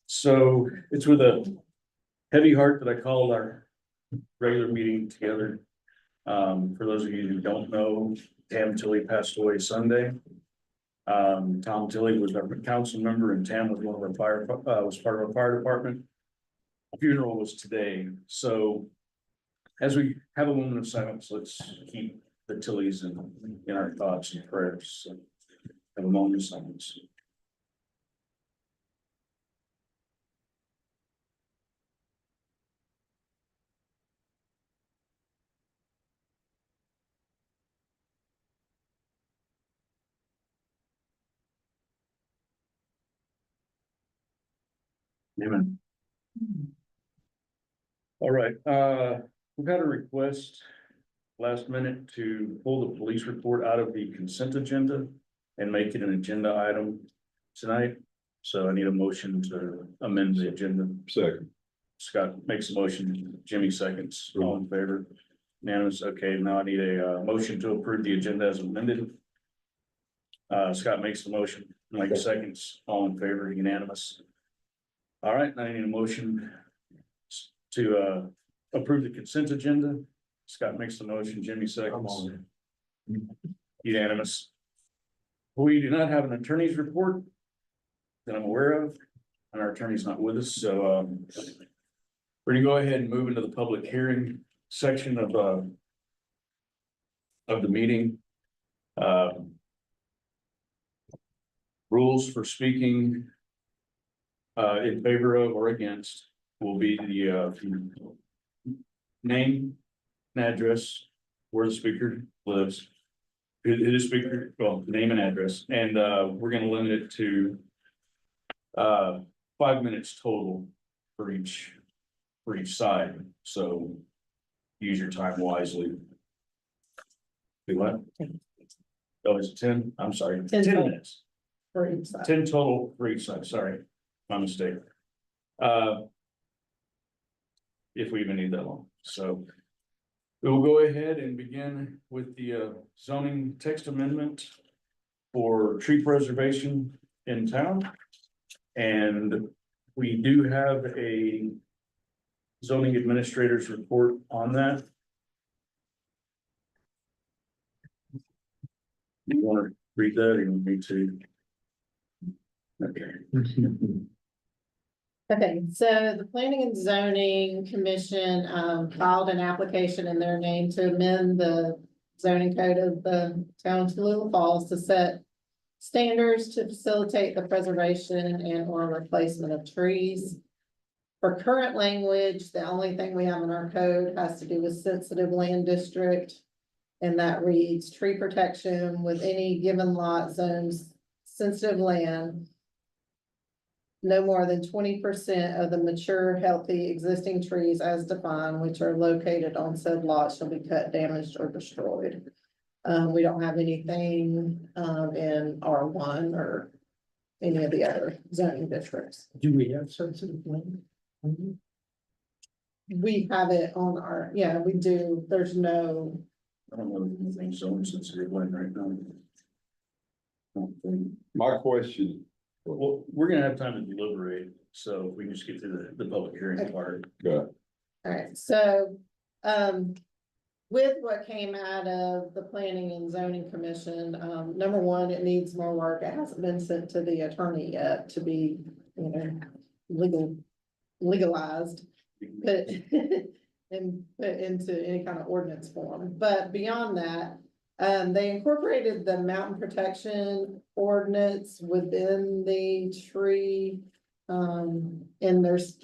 So it's with a heavy heart that I called our regular meeting together. For those of you who don't know, Tam Tilley passed away Sunday. Tom Tilley was our council member and Tam was one of our was part of our fire department. The funeral was today, so as we have a moment of silence, let's keep the Tilleys in our thoughts and prayers. So have a moment of silence. Amen. All right, we've had a request last minute to pull the police report out of the consent agenda and make it an agenda item tonight. So I need a motion to amend the agenda. Second. Scott makes a motion, Jimmy seconds, all in favor? Unanimous. Okay, now I need a motion to approve the agenda as amended. Scott makes the motion, Mike seconds, all in favor, unanimous. All right, now I need a motion to approve the consent agenda. Scott makes the motion, Jimmy seconds. Unanimous. We do not have an attorney's report that I'm aware of, and our attorney's not with us, so we're gonna go ahead and move into the public hearing section of the meeting. Rules for speaking in favor of or against will be the name and address where the speaker lives. Who the speaker, well, name and address, and we're gonna limit it to 5 minutes total for each side, so use your time wisely. Do what? Oh, is it 10? I'm sorry, 10 minutes. For each side. 10 total for each side, sorry, my mistake. If we even need that long, so. We will go ahead and begin with the zoning text amendment for tree preservation in town. And we do have a zoning administrator's report on that. You want to read that or you want me to? Okay. Okay, so the Planning and Zoning Commission filed an application in their name to amend the zoning code of the town of Tallulah Falls to set standards to facilitate the preservation and or replacement of trees. For current language, the only thing we have in our code has to do with sensitive land district. And that reads tree protection with any given lot zones sensitive land. No more than 20% of the mature, healthy existing trees as defined, which are located on said lot shall be cut, damaged, or destroyed. We don't have anything in R1 or any of the other zoning districts. Do we have sensitive land? We have it on our, yeah, we do. There's no, I don't know if anything's zone sensitive land right now. I don't think. My question, Well, we're gonna have time to deliberate, so if we can just get through the public hearing Okay. part. all right, so, with what came out of the Planning and Zoning Commission, number one, it needs more work. It hasn't been sent to the attorney yet to be, legalized. Put and put into any kind of ordinance form, but beyond that, they incorporated the mountain protection ordinance within the tree. And there's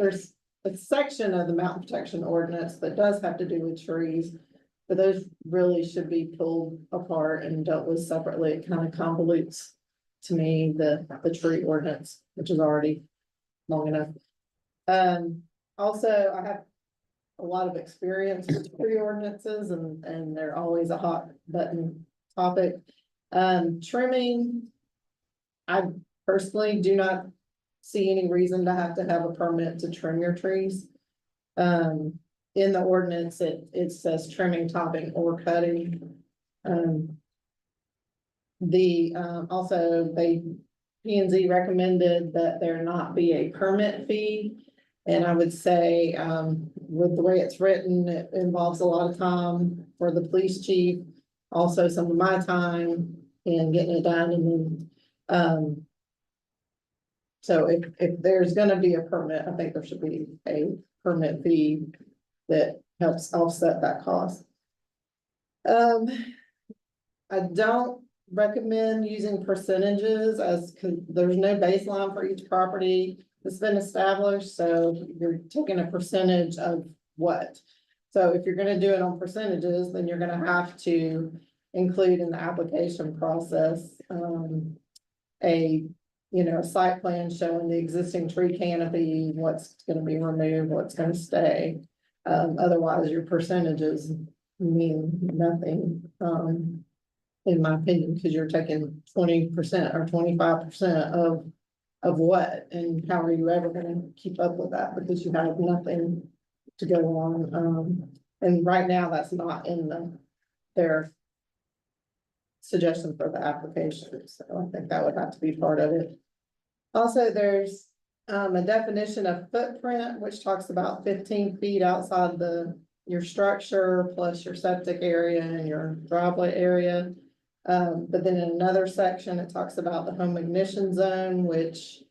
a section of the mountain protection ordinance that does have to do with trees. But those really should be pulled apart and dealt with separately. It kind of convolutes to me the tree ordinance, which is already long enough. Also, I have a lot of experience with tree ordinances and they're always a hot button topic. Trimming, I personally do not see any reason to have a permit to trim your trees. In the ordinance, it says trimming, topping, or cutting. Also, they P and Z recommended that there not be a permit fee. And I would say, with the way it's written, it involves a lot of time for the police chief. Also some of my time in getting it done and then, so if there's gonna be a permit, I think there should be a permit fee that helps offset that cost. I don't recommend using percentages there's no baseline for each property that's been established, so you're taking a percentage of what? So if you're gonna do it on percentages, then you're gonna have to include in the application process, a site plan showing the existing tree canopy, what's gonna be removed, what's gonna stay. Otherwise your percentages mean nothing, in my opinion, because you're taking 20% or 25% of what, and how are you ever gonna keep up with that, because you have nothing to go on, and right now that's not in their suggestion for the application, so I think that would have to be part of it. Also, there's a definition of footprint, which talks about 15 feet outside your structure plus your septic area and your driveway area. But then in another section, it talks about the home ignition zone, which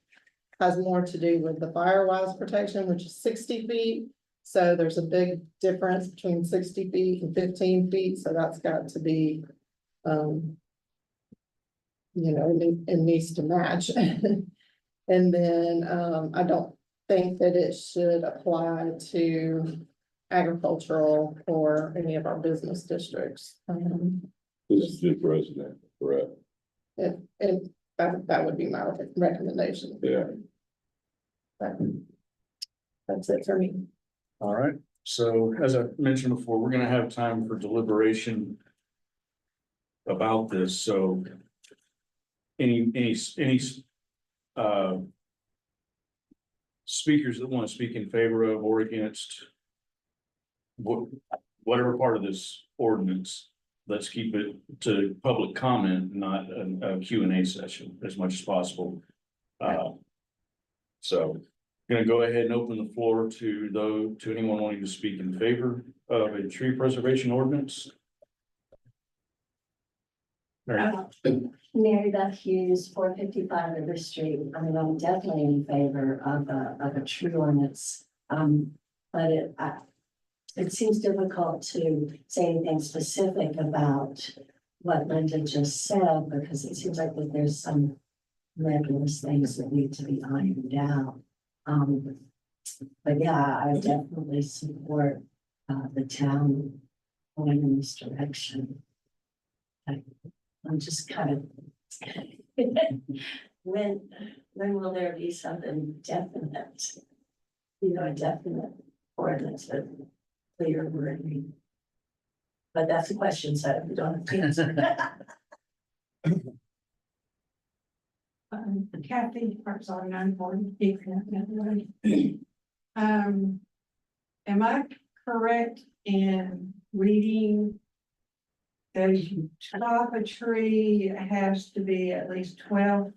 has more to do with the firewise protection, which is 60 feet. So there's a big difference between 60 feet and 15 feet, so that's got to be, it needs to match. And then, I don't think that it should apply to agricultural or any of our business districts. This is just resident, correct? And that would be my recommendation. Yeah. But that's it for me. All right, so as I mentioned before, we're gonna have time for deliberation about this, so any speakers that want to speak in favor of or against whatever part of this ordinance, let's keep it to public comment, not a Q&A session as much as possible. So gonna go ahead and open the floor to anyone wanting to speak in favor of a tree preservation ordinance. Mary Beth Hughes, 455 River Street. I mean, I'm definitely in favor of a tree ordinance. But it seems difficult to say anything specific about what Linda just said, because it seems like that there's some nebulous things that need to be ironed out. But yeah, I definitely support the town going in this direction. I'm just kind of when will there be something definite? A definite ordinance with clear wording. But that's a question, so you don't have to answer. Kathy, Parkside 940. Am I correct in reading that if you chop a tree, it has to be at least 12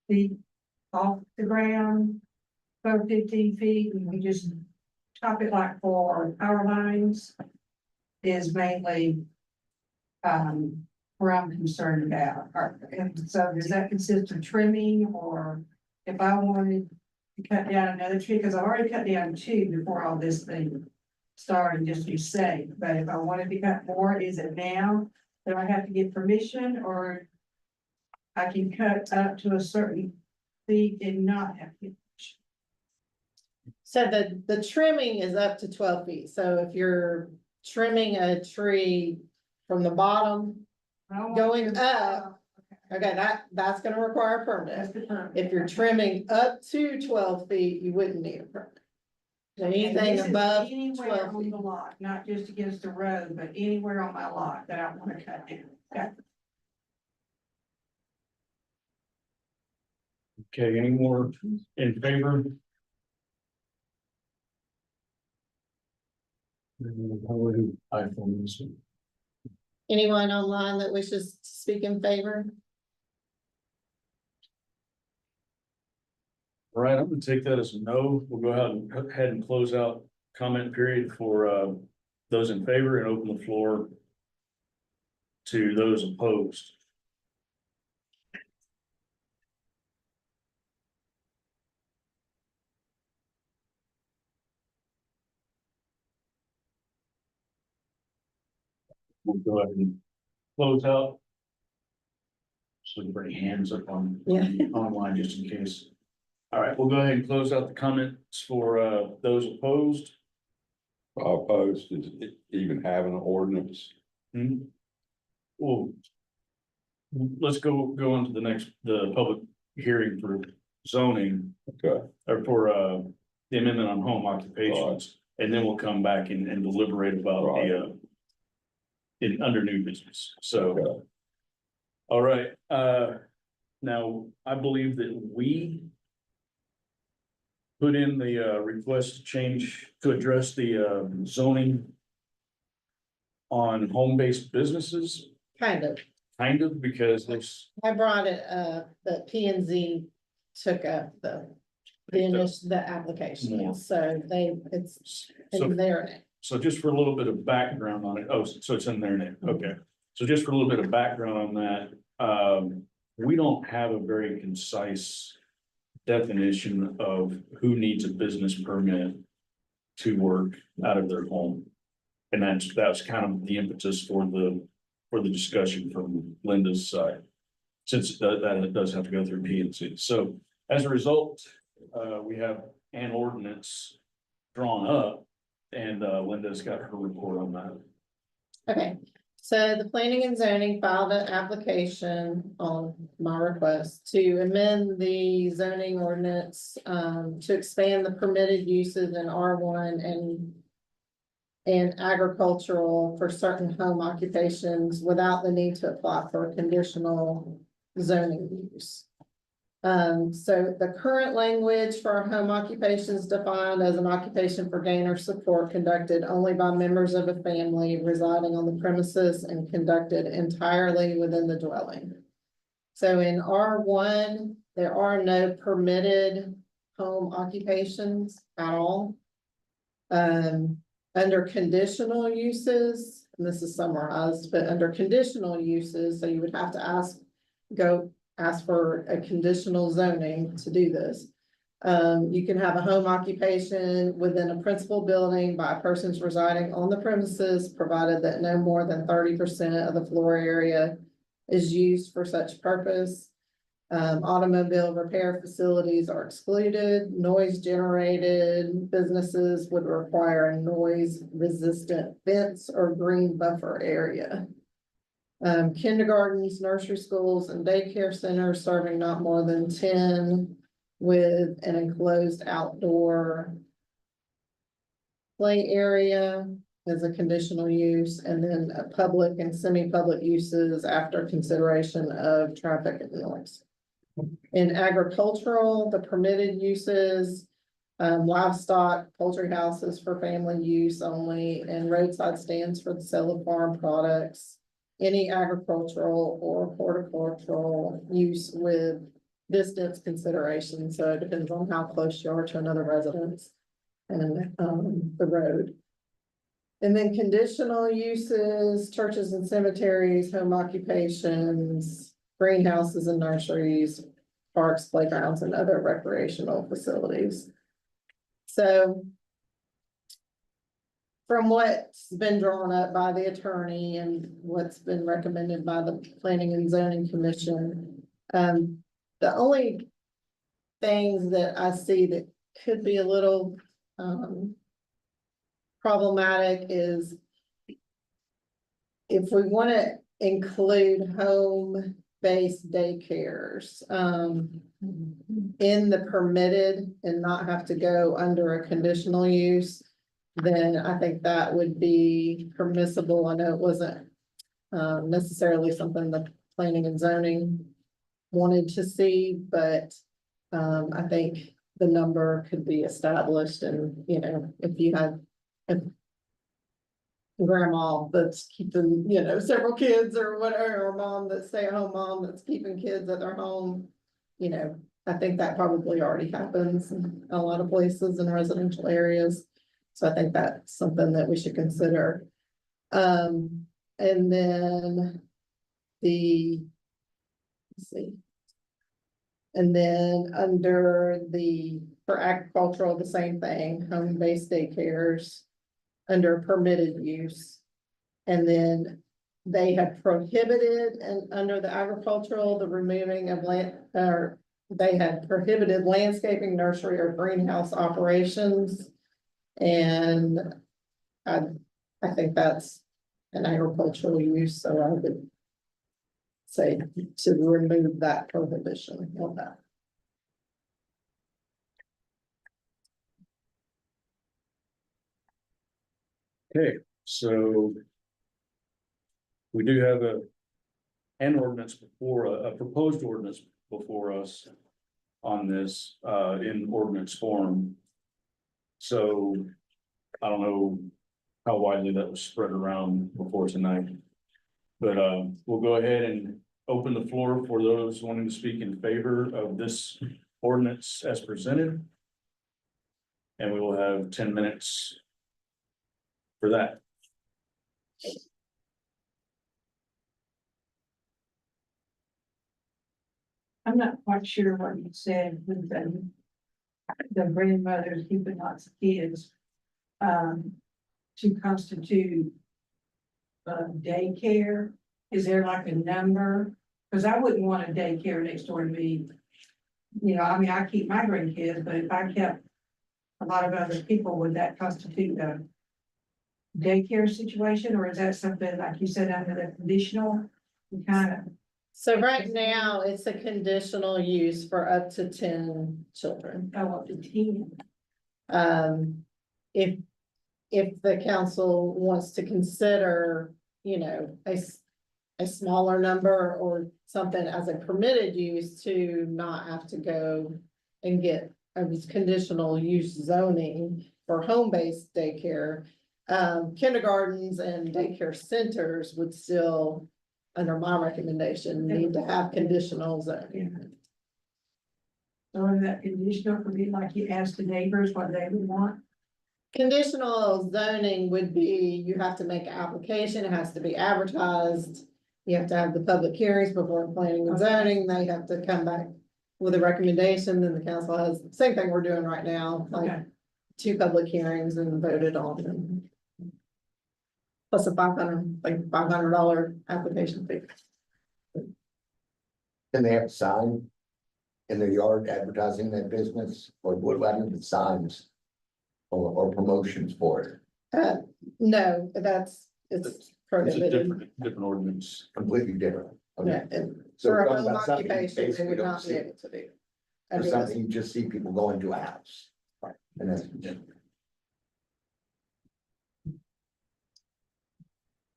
feet off the ground, or 15 feet, and you just chop it like for power lines is mainly where I'm concerned about. And so does that consist of trimming, or if I wanted to cut down another tree, because I already cut down 2 before all this thing started, just to be safe, but if I wanted to cut more, is it now that I have to get permission, or I can cut up to a certain feet and not have to get permission? So the trimming is up to 12 feet. So if you're trimming a tree from the bottom going up, okay, that's gonna require a permit. That's the permit. If you're trimming up to 12 feet, you wouldn't need a permit. So anything And this is above anywhere 12 on feet. the lot, not just against the road, but anywhere on my lot that I want to cut down. Okay. Okay, any more in favor? Anyone online that wishes to speak in favor? All right, I'm gonna take that as a no. We'll go ahead and close out comment period for those in favor and open the floor to those opposed. We'll go ahead and close out. So bring hands up on Yeah. online just in case. All right, we'll go ahead and close out the comments for those opposed. Opposed to even having an ordinance. Hmm. Well. Let's go on to the public hearing for zoning Okay, or for the amendment on home occupations. And then we'll come back and deliberate about the in under new business, so. okay. All right, now, I believe that we put in the request to change, to address the zoning on home-based businesses, Kind of. because there's, I brought it up, but P and Z took up the application, More. so it's so, in their name. so just for a little bit of background on it, oh, so it's in their name, okay. So just for a little bit of background on that, we don't have a very concise definition of who needs a business permit to work out of their home. And that's kind of the impetus for the discussion from Linda's side. Since that does have to go through P and Z. So as a result, we have an ordinance drawn up and Linda's got her report on that. Okay, so the planning and zoning filed an application on my request to amend the zoning ordinance to expand the permitted uses in R1 and agricultural for certain home occupations without the need to apply for a conditional zoning use. So the current language for home occupations defined as an occupation for gain or support conducted only by members of a family residing on the premises and conducted entirely within the dwelling. So in R1, there are no permitted home occupations at all. Under conditional uses, and this is summarized, but under conditional uses, so you would have to ask for a conditional zoning to do this. You can have a home occupation within a principal building by persons residing on the premises, provided that no more than 30% of the floor area is used for such purpose. Automobile repair facilities are excluded. Noise generated businesses would require a noise resistant fence or green buffer area. Kindergartens, nursery schools, and daycare centers serving not more than 10 with an enclosed outdoor play area as a conditional use, and then a public and semi-public uses after consideration of traffic and noise. In agricultural, the permitted uses, livestock, poultry houses for family use only, and roadside stands for the sale of farm products. Any agricultural or horticultural use with distance consideration, so it depends on how close you are to another residence and the road. And then conditional uses, churches and cemeteries, home occupations, greenhouses and nurseries, parks, playgrounds, and other recreational facilities. So from what's been drawn up by the attorney and what's been recommended by the Planning and Zoning Commission, the only things that I see that could be a little problematic is if we want to include home-based daycares in the permitted and not have to go under a conditional use, then I think that would be permissible. I know it wasn't necessarily something the planning and zoning wanted to see, but I think the number could be established, and you know, if you had a grandma that's keeping, you know, several kids or whatever, or mom that's stay-at-home mom that's keeping kids at their home, you know, I think that probably already happens in a lot of places in residential areas. So I think that's something that we should consider. And then let's see. And then under for agricultural, the same thing, home-based daycares under permitted use. And then they have prohibited and under the agricultural, the removing of land, or they had prohibited landscaping, nursery or greenhouse operations. And I think that's an agricultural use, so I would say to remove that prohibition on that. Okay, so we do have an ordinance before, a proposed ordinance before us on this, in ordinance form. So I don't know how widely that was spread around before tonight. But, we'll go ahead and open the floor for those wanting to speak in favor of this ordinance as presented. And we will have 10 minutes for that. I'm not quite sure what you said with the grandmothers keeping lots of kids. To constitute daycare, is there like a number? Because I wouldn't want a daycare next door to me. You know, I mean, I keep my grandkids, but if I kept a lot of other people, would that constitute a daycare situation, or is that something like you said under the conditional? Kind of. So right now, it's a conditional use for up to 10 children. Go up to 10. If the council wants to consider, you know, a smaller number or something as a permitted use to not have to go and get a conditional use zoning for home-based daycare, kindergartens and daycare centers would still, under my recommendation, need to have conditional zoning. So that conditional could be like you ask the neighbors what they would want. Conditional zoning would be, you have to make an application, it has to be advertised. You have to have the public hearings before planning and zoning, they have to come back with a recommendation, then the council has, same thing we're doing right now, like Okay. 2 public hearings and voted on them. Plus a $500 application fee. Can they have a sign in their yard advertising that business, or what about the signs? Or promotions for it, No, it's It's a prohibited. different ordinance. completely different. Okay. Yeah, and So for we're a talking home about something occupation, they basically would don't not be see. able to do. Or under this. something you just see people go into a house. Right. And that's.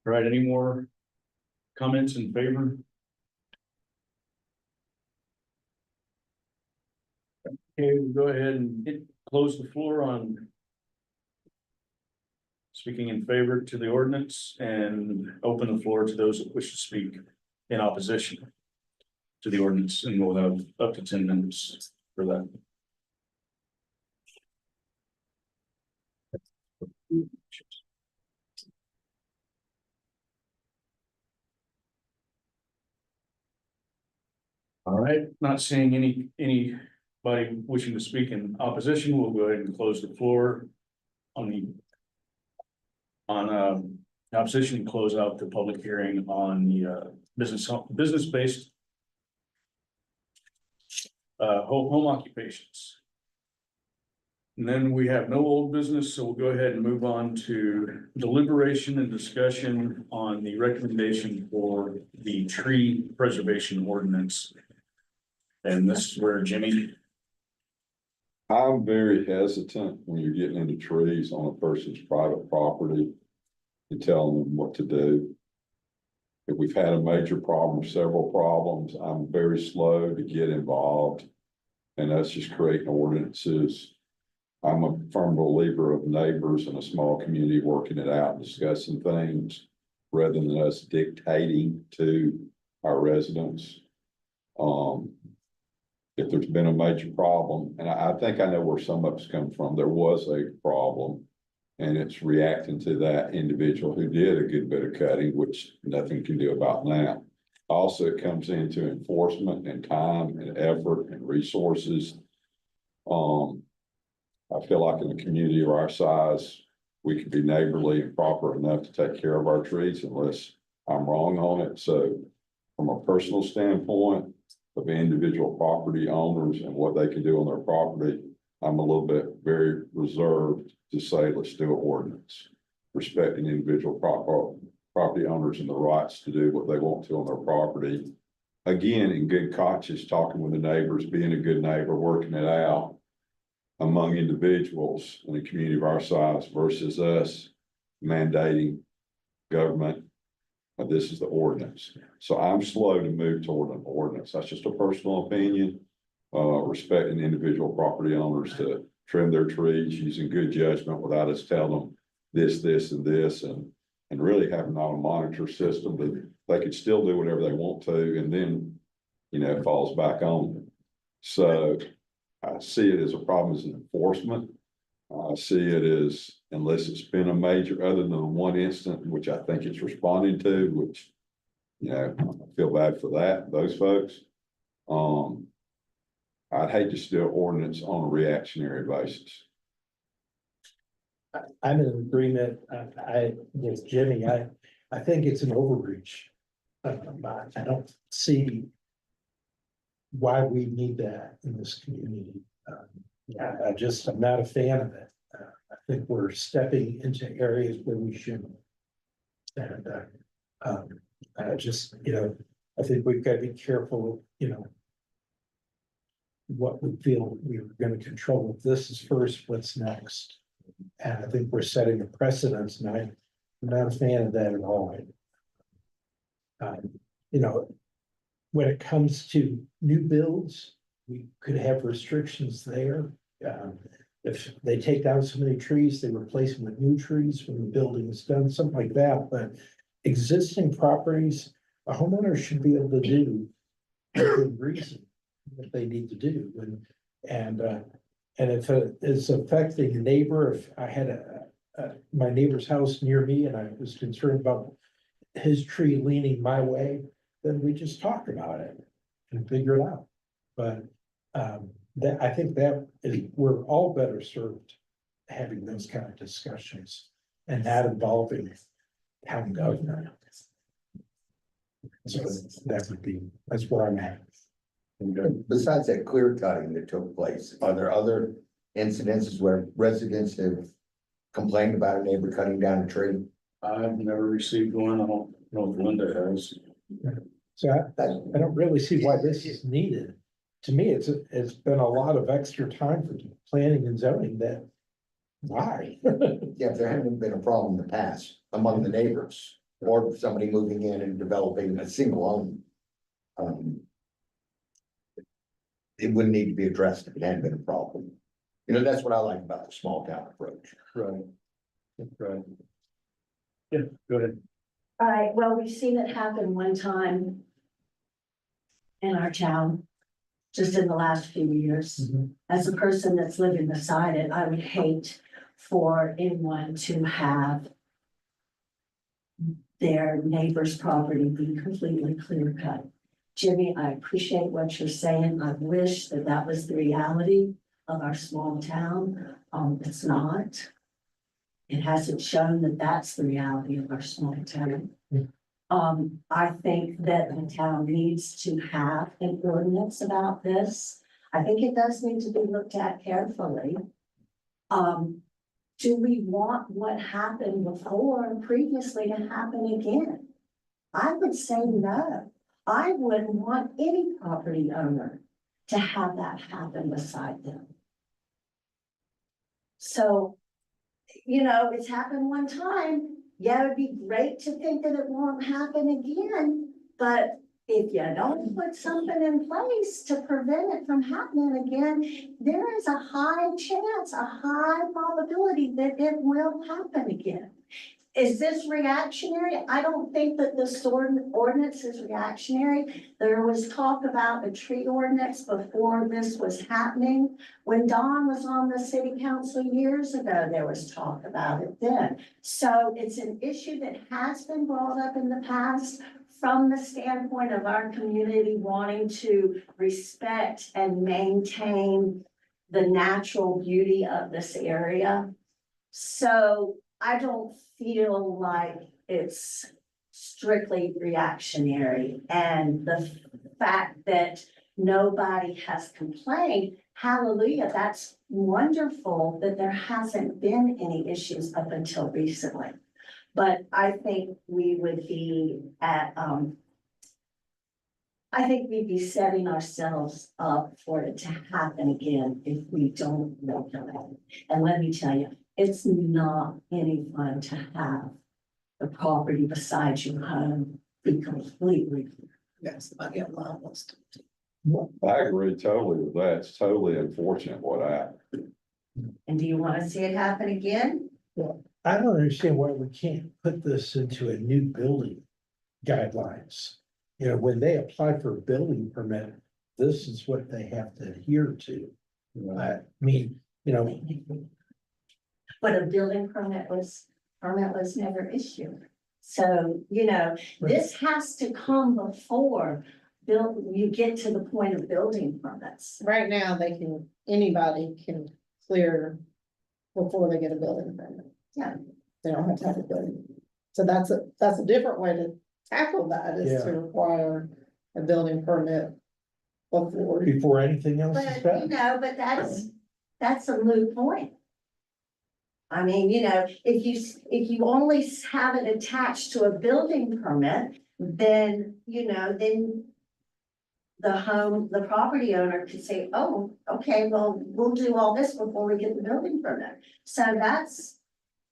All right, any more comments in favor? Okay, we'll go ahead and close the floor on speaking in favor to the ordinance and open the floor to those that wish to speak in opposition to the ordinance, and we'll have up to 10 minutes for that. All right, not seeing anybody wishing to speak in opposition, we'll go ahead and close the floor on opposition, close out the public hearing on the business-based home occupations. And then we have no old business, so we'll go ahead and move on to deliberation and discussion on the recommendation for the tree preservation ordinance. And this is where Jimmy. I'm very hesitant when you're getting into trees on a person's private property and telling them what to do. If we've had a major problem, several problems, I'm very slow to get involved. And that's just creating ordinances. I'm a firm believer of neighbors in a small community working it out, discussing things rather than us dictating to our residents. if there's been a major problem, and I think I know where some of it's come from, there was a problem. And it's reacting to that individual who did a good bit of cutting, which nothing can do about now. Also, it comes into enforcement and time and effort and resources. I feel like in a community of our size, we could be neighborly and proper enough to take care of our trees unless I'm wrong on it. So from a personal standpoint of individual property owners and what they can do on their property, I'm a little bit very reserved to say, let's do an ordinance. Respecting individual property owners and the rights to do what they want to on their property. Again, in good conscience, talking with the neighbors, being a good neighbor, working it out among individuals in a community of our size versus us mandating government. This is the ordinance. So I'm slow to move toward an ordinance. That's just a personal opinion. Respecting individual property owners to trim their trees using good judgment without us telling them this, and this, and really having not a monitor system, but they could still do whatever they want to, and then, it falls back on them. So I see it as a problem as an enforcement. I see it as, unless it's been a major, other than one incident, which I think it's responding to, which, I feel bad for those folks. I'd hate to do an ordinance on a reactionary basis. I'm in agreement, with Jimmy, I think it's an overreach. I don't see why we need that in this community. I'm not a fan of it. I think we're stepping into areas where we shouldn't. And, I think we've got to be careful, what we feel we're going to control. If this is first, what's next? And I think we're setting a precedence, and I'm not a fan of that at all. When it comes to new builds, we could have restrictions there. If they take down so many trees, they replace them with new trees when the building is done, something like that. But existing properties, a homeowner should be able to do within reason what they need to do. And if it is affecting a neighbor, if I had my neighbor's house near me and I was concerned about his tree leaning my way, then we just talk about it and figure it out. But I think that we're all better served having those kind of discussions and not involving town government. So that's where I'm at. Besides that clear cutting that took place, are there other incidences where residents have complained about a neighbor cutting down a tree? I've never received one. I don't know if Linda has. So I don't really see why this is needed. To me, it's been a lot of extra time for planning and zoning that, why? Yeah, if there hadn't been a problem in the past among the neighbors, or somebody moving in and developing a single home. It wouldn't need to be addressed if it hadn't been a problem. That's what I like about the small town approach. Right. Right. Yeah, go ahead. All right, well, we've seen it happen one time in our town, just in the last few years. Mhm. As a person that's living beside it, I would hate for anyone to have their neighbor's property be completely clear cut. Jimmy, I appreciate what you're saying. I wish that that was the reality of our small town. It's not. It hasn't shown that that's the reality of our small town. I think that the town needs to have an ordinance about this. I think it does need to be looked at carefully. Do we want what happened before previously to happen again? I would say no. I wouldn't want any property owner to have that happen beside them. So, it's happened one time. Yeah, it'd be great to think that it won't happen again, but if you don't put something in place to prevent it from happening again, there is a high chance, a high probability that it will happen again. is this reactionary? I don't think that this ordinance is reactionary. There was talk about a tree ordinance before this was happening. When Don was on the city council years ago, there was talk about it then. So it's an issue that has been brought up in the past from the standpoint of our community wanting to respect and maintain the natural beauty of this area. So I don't feel like it's strictly reactionary. And the fact that nobody has complained, hallelujah, that's wonderful that there hasn't been any issues up until recently. But I think we would be at, I think we'd be setting ourselves up for it to happen again if we don't regulate. And let me tell you, it's not any fun to have the property beside your home be completely. Yes, I get lost. I agree totally with that. It's totally unfortunate what happened. And do you want to see it happen again? I don't understand why we can't put this into a new building guidelines. You know, when they apply for a building permit, this is what they have to adhere to. I mean, you know, But a building permit was never issued. So, you know, this has to come before you get to the point of building permits. Right now, anybody can clear before they get a building permit. Yeah. They don't have to have a building. So that's a different way to tackle that, is to require a building permit before. before anything else is But, you done. know, but that's a moot point. I mean, you know, if you only have it attached to a building permit, then, you know, then the property owner could say, oh, okay, well, we'll do all this before we get the building permit. So that's.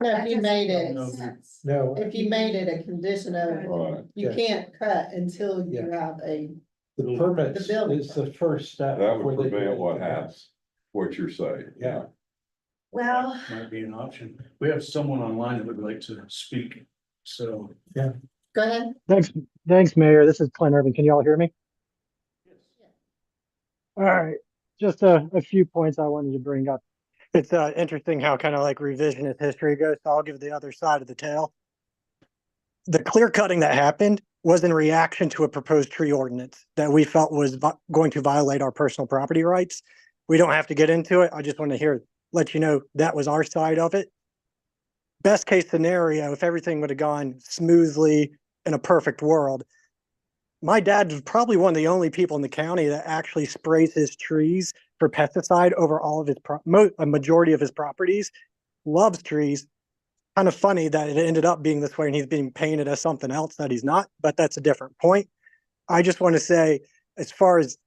No, if you made it, Sense. No, if you made it a condition of, Right. you Yeah. can't cut until you Yeah. have a. the permit The building is the first step. That would before they do prevent what anything happens. else. What you're saying. Yeah. Well, Might be an option. We have someone online that would like to speak, so. Go ahead. Thanks, Mayor. This is Clint Irving. Can you all hear me? All right, just a few points I wanted to bring up. It's interesting how kind of like revisionist history goes, so I'll give the other side of the tale. The clear cutting that happened was in reaction to a proposed tree ordinance that we felt was going to violate our personal property rights. We don't have to get into it. I just want to let you know that was our side of it. Best case scenario, if everything would have gone smoothly in a perfect world, my dad was probably one of the only people in the county that actually sprays his trees for pesticide over all of his a majority of his properties. Loves trees. Kind of funny that it ended up being this way and he's being painted as something else that he's not, but that's a different point. I just want to say, as far as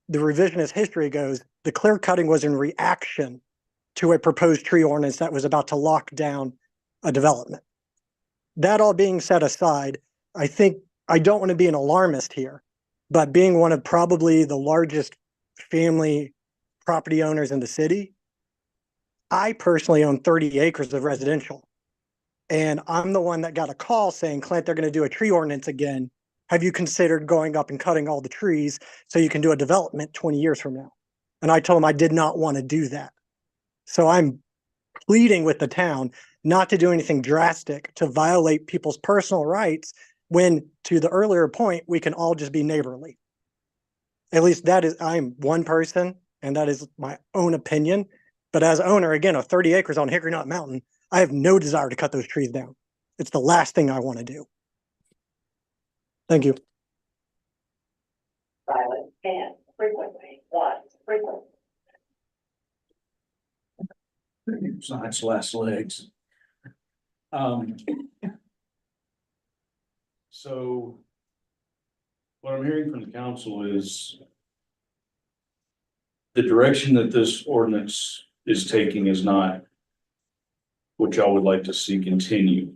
the revisionist history goes, the clear cutting was in reaction to a proposed tree ordinance that was about to lock down a development. That all being set aside, I think I don't want to be an alarmist here, but being one of probably the largest family property owners in the city, I personally own 30 acres of residential. And I'm the one that got a call saying, Clint, they're going to do a tree ordinance again. Have you considered going up and cutting all the trees so you can do a development 20 years from now? And I told him I did not want to do that. So I'm pleading with the town not to do anything drastic to violate people's personal rights when, to the earlier point, we can all just be neighborly. At least that is, I'm one person and that is my own opinion. But as owner, again, of 30 acres on Hickory Nut Mountain, I have no desire to cut those trees down. It's the last thing I want to do. Thank you. silent and frequently, frequently. Science last legs. So. What I'm hearing from the council is. The direction that this ordinance is taking is not. What y'all would like to see continue.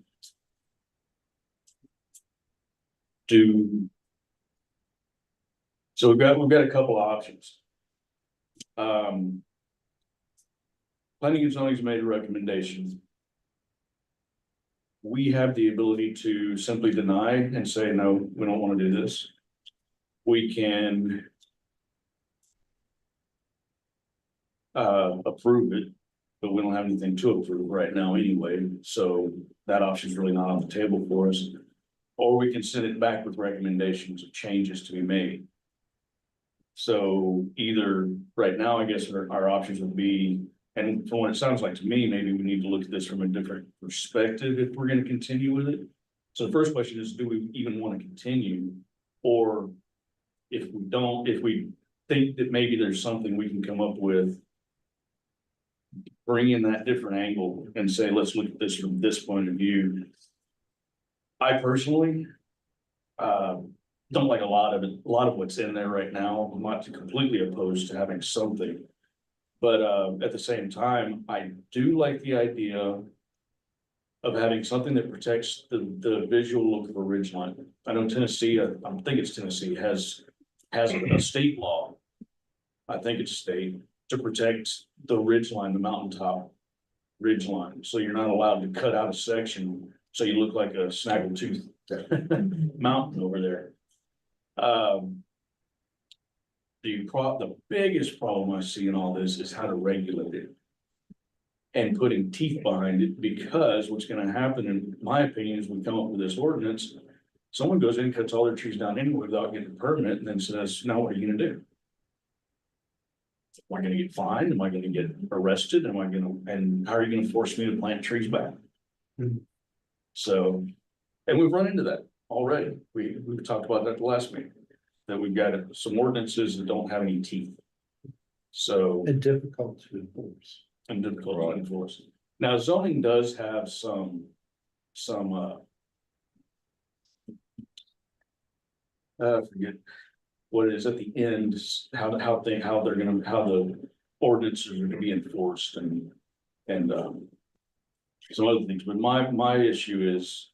So we've got a couple options. Planning and zoning's made a recommendation. we have the ability to simply deny and say, no, we don't want to do this. We can approve it, but we don't have anything to approve right now anyway, so that option is really not on the table for us. Or we can send it back with recommendations of changes to be made. So either, right now, I guess our options would be, and from what it sounds like to me, maybe we need to look at this from a different perspective if we're gonna continue with it. So the first question is, do we even want to continue? Or if we don't, if we think that maybe there's something we can come up with, bring in that different angle and say, let's look at this from this point of view. I personally, don't like a lot of it, a lot of what's in there right now. I'm not completely opposed to having something. But, at the same time, I do like the idea of having something that protects the visual look of a ridgeline. I know Tennessee, I think it's Tennessee, has a state law. I think it's state, to protect the ridgeline, the mountaintop ridgeline. So you're not allowed to cut out a section, so you look like a snaggletooth mountain over there. The biggest problem I see in all this is how to regulate it. And putting teeth behind it, because what's gonna happen, in my opinion, is we come up with this ordinance. Someone goes in and cuts all their trees down anyway without getting a permit, and then says, now what are you gonna do? Am I gonna get fined? Am I gonna get arrested? And how are you gonna force me to plant trees back? So, and we've run into that already. We've talked about that the last meeting, that we've got some ordinances that don't have any teeth. So, And difficult to enforce. and difficult to enforce. Now, zoning does have some I forget what it is at the end, how the ordinances are gonna be enforced and some other things, but my issue is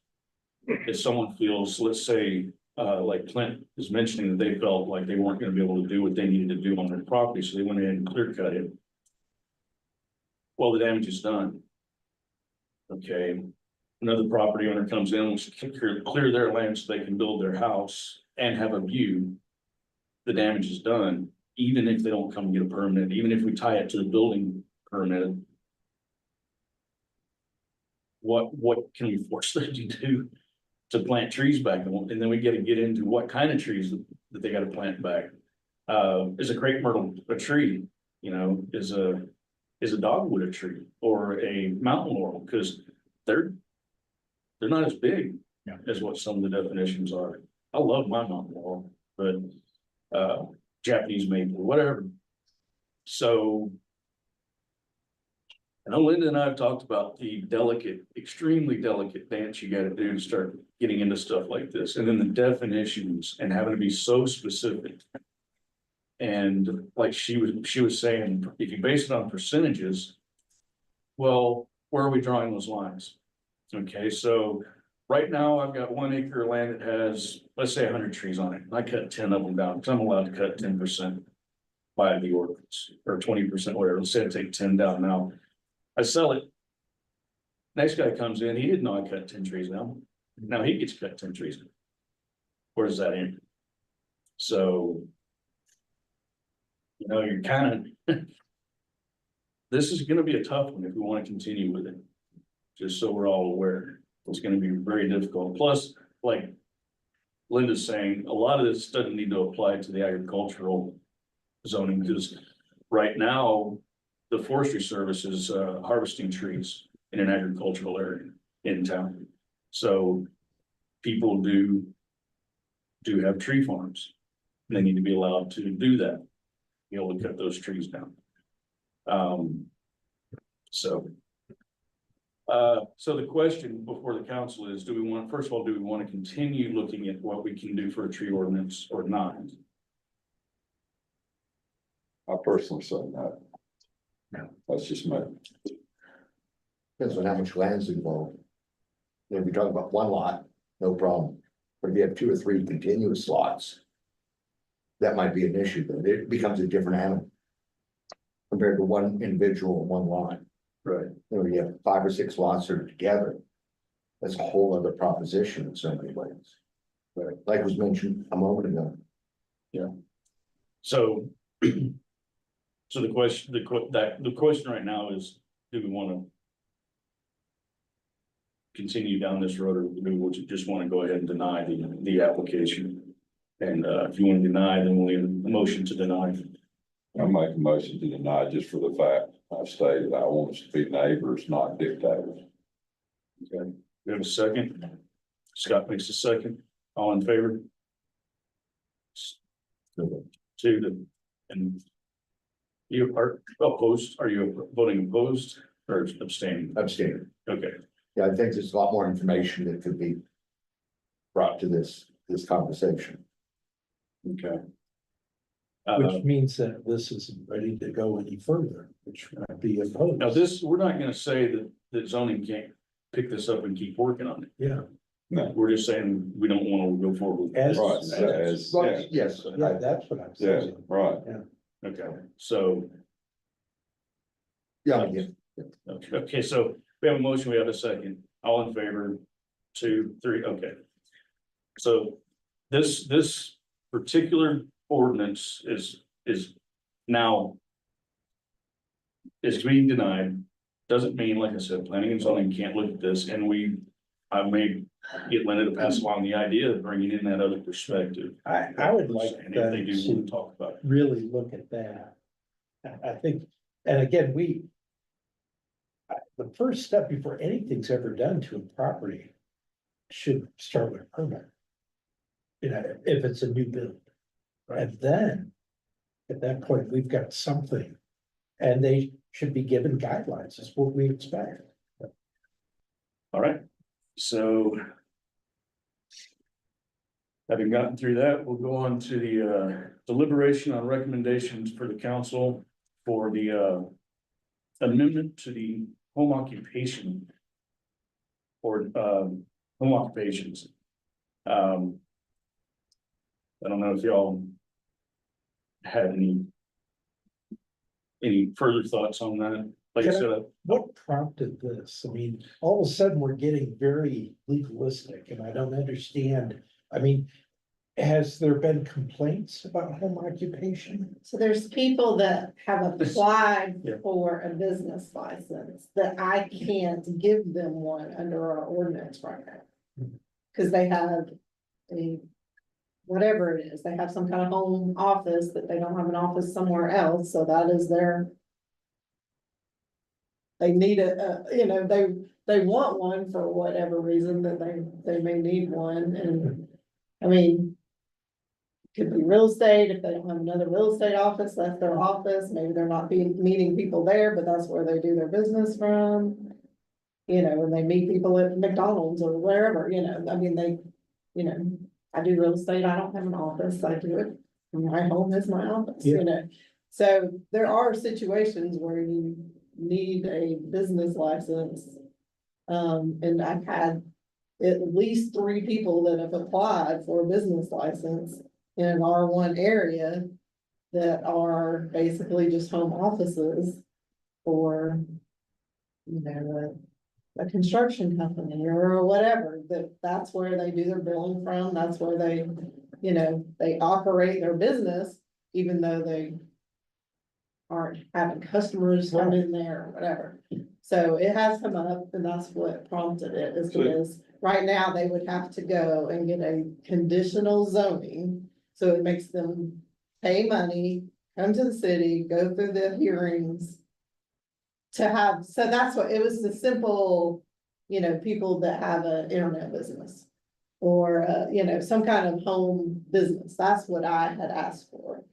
if someone feels, let's say, like Clint is mentioning that they felt like they weren't gonna be able to do what they needed to do on their property, so they went ahead and clear cut it. Well, the damage is done. Okay, another property owner comes in, wants to clear their land so they can build their house and have a view. The damage is done, even if they don't come and get a permit, even if we tie it to the building permit. What can we force them to do to plant trees back? And then we get into what kind of trees that they gotta plant back. Is a crepe myrtle a tree? You know, is a dogwood a tree or a mountain laurel? Because they're not as big as what some of the definitions are. I love my mountain laurel, but Japanese maple, whatever. So I know Linda and I have talked about the delicate, extremely delicate dance you gotta do to start getting into stuff like this, and then the definitions and having to be so specific. And like she was saying, if you base it on percentages, well, where are we drawing those lines? Okay, so right now I've got 1 acre of land that has, let's say 100 trees on it. I cut 10 of them down because I'm allowed to cut 10% by the ordinance, or 20%, whatever. Let's say I take 10 down now. I sell it. Next guy comes in, he didn't know I cut 10 trees down. Now he gets cut 10 trees. Where does that end? So, you know, you're kind of, this is gonna be a tough one if we want to continue with it. Just so we're all aware, it's gonna be very difficult. Plus, like Linda's saying, a lot of this doesn't need to apply to the agricultural zoning, because right now, the Forestry Service is harvesting trees in an agricultural area in town. So people do have tree farms. They need to be allowed to do that, be able to cut those trees down. So the question before the council is, first of all, do we want to continue looking at what we can do for a tree ordinance or not? I personally say no. No. That's just me. Depends on how much land's involved. You know, if you're talking about one lot, no problem, but if you have 2 or 3 continuous lots. That might be an issue, but it becomes a different animal. Compared to one individual, one lot. Right. You know, you have 5 or 6 lots that are together. That's a whole other proposition in so many ways. But like was mentioned a moment ago, So. So the question, the question right now is, do we wanna continue down this road, or do we just wanna go ahead and deny the application? And, if you wanna deny, then we'll need a motion to deny. I make a motion to deny just for the fact I've stated I want us to be neighbors, not dictators. Okay, we have a second. Scott makes a second. All in favor? Two, and you are opposed, are you voting opposed or abstaining? abstaining. Okay, Yeah, I think there's a lot more information that could be brought to this conversation. okay. Which means that this isn't ready to go any further, which might be opposed. Now this, we're not gonna say that zoning can't pick this up and keep working on it. Yeah, No, We're just saying we don't wanna go forward. with As- this. right, as, Well, yeah, yes, yeah, that's what I'm yeah, saying. right. Okay, so, yeah, yeah. okay, so we have a motion, we have a second. All in favor? 2, 3, okay. So this particular ordinance is now is being denied. Doesn't mean, like I said, planning and zoning can't look at this, and I may get Linda to pass along the idea of bringing in that other perspective. I would like And if they them do want to to talk about it. really look at that. I think, and again, the first step before anything's ever done to a property should start with a permit. You know, if it's a new build. And then, at that point, we've got something. And they should be given guidelines, that's what we expect. All right, so. Having gotten through that, we'll go on to the deliberation on recommendations for the council for the amendment to the home occupation. Or home occupations. I don't know if y'all had any further thoughts on that? Like I Can I- said, What prompted this? I mean, all of a sudden, we're getting very legalistic and I don't understand. I mean, has there been complaints about home occupation? So there's people that have applied Yeah. for a business license that I can't give them one under our ordinance right now. Cause they have a, whatever it is, they have some kind of home office that they don't have an office somewhere else, so that is their. They need they want one for whatever reason that they may need one, and, I mean. Could be real estate, if they don't have another real estate office, that's their office, maybe they're not meeting people there, but that's where they do their business from. You know, and they meet people at McDonald's or wherever, I mean, I do real estate, I don't have an office, I do it, my home is my office, Yeah. So there are situations where you need a business license. And I've had at least 3 people that have applied for a business license in an R1 area that are basically just home offices for, a construction company or whatever, that's where they do their billing from, that's where they operate their business, even though they aren't having customers come in there or whatever. So it has come up, and that's what prompted it, is because right now they would have to go and get a conditional zoning. So it makes them pay money, come to the city, go through the hearings. So that's what, it was the simple, people that have an internet business. Or, some kind of home business, that's what I had asked for.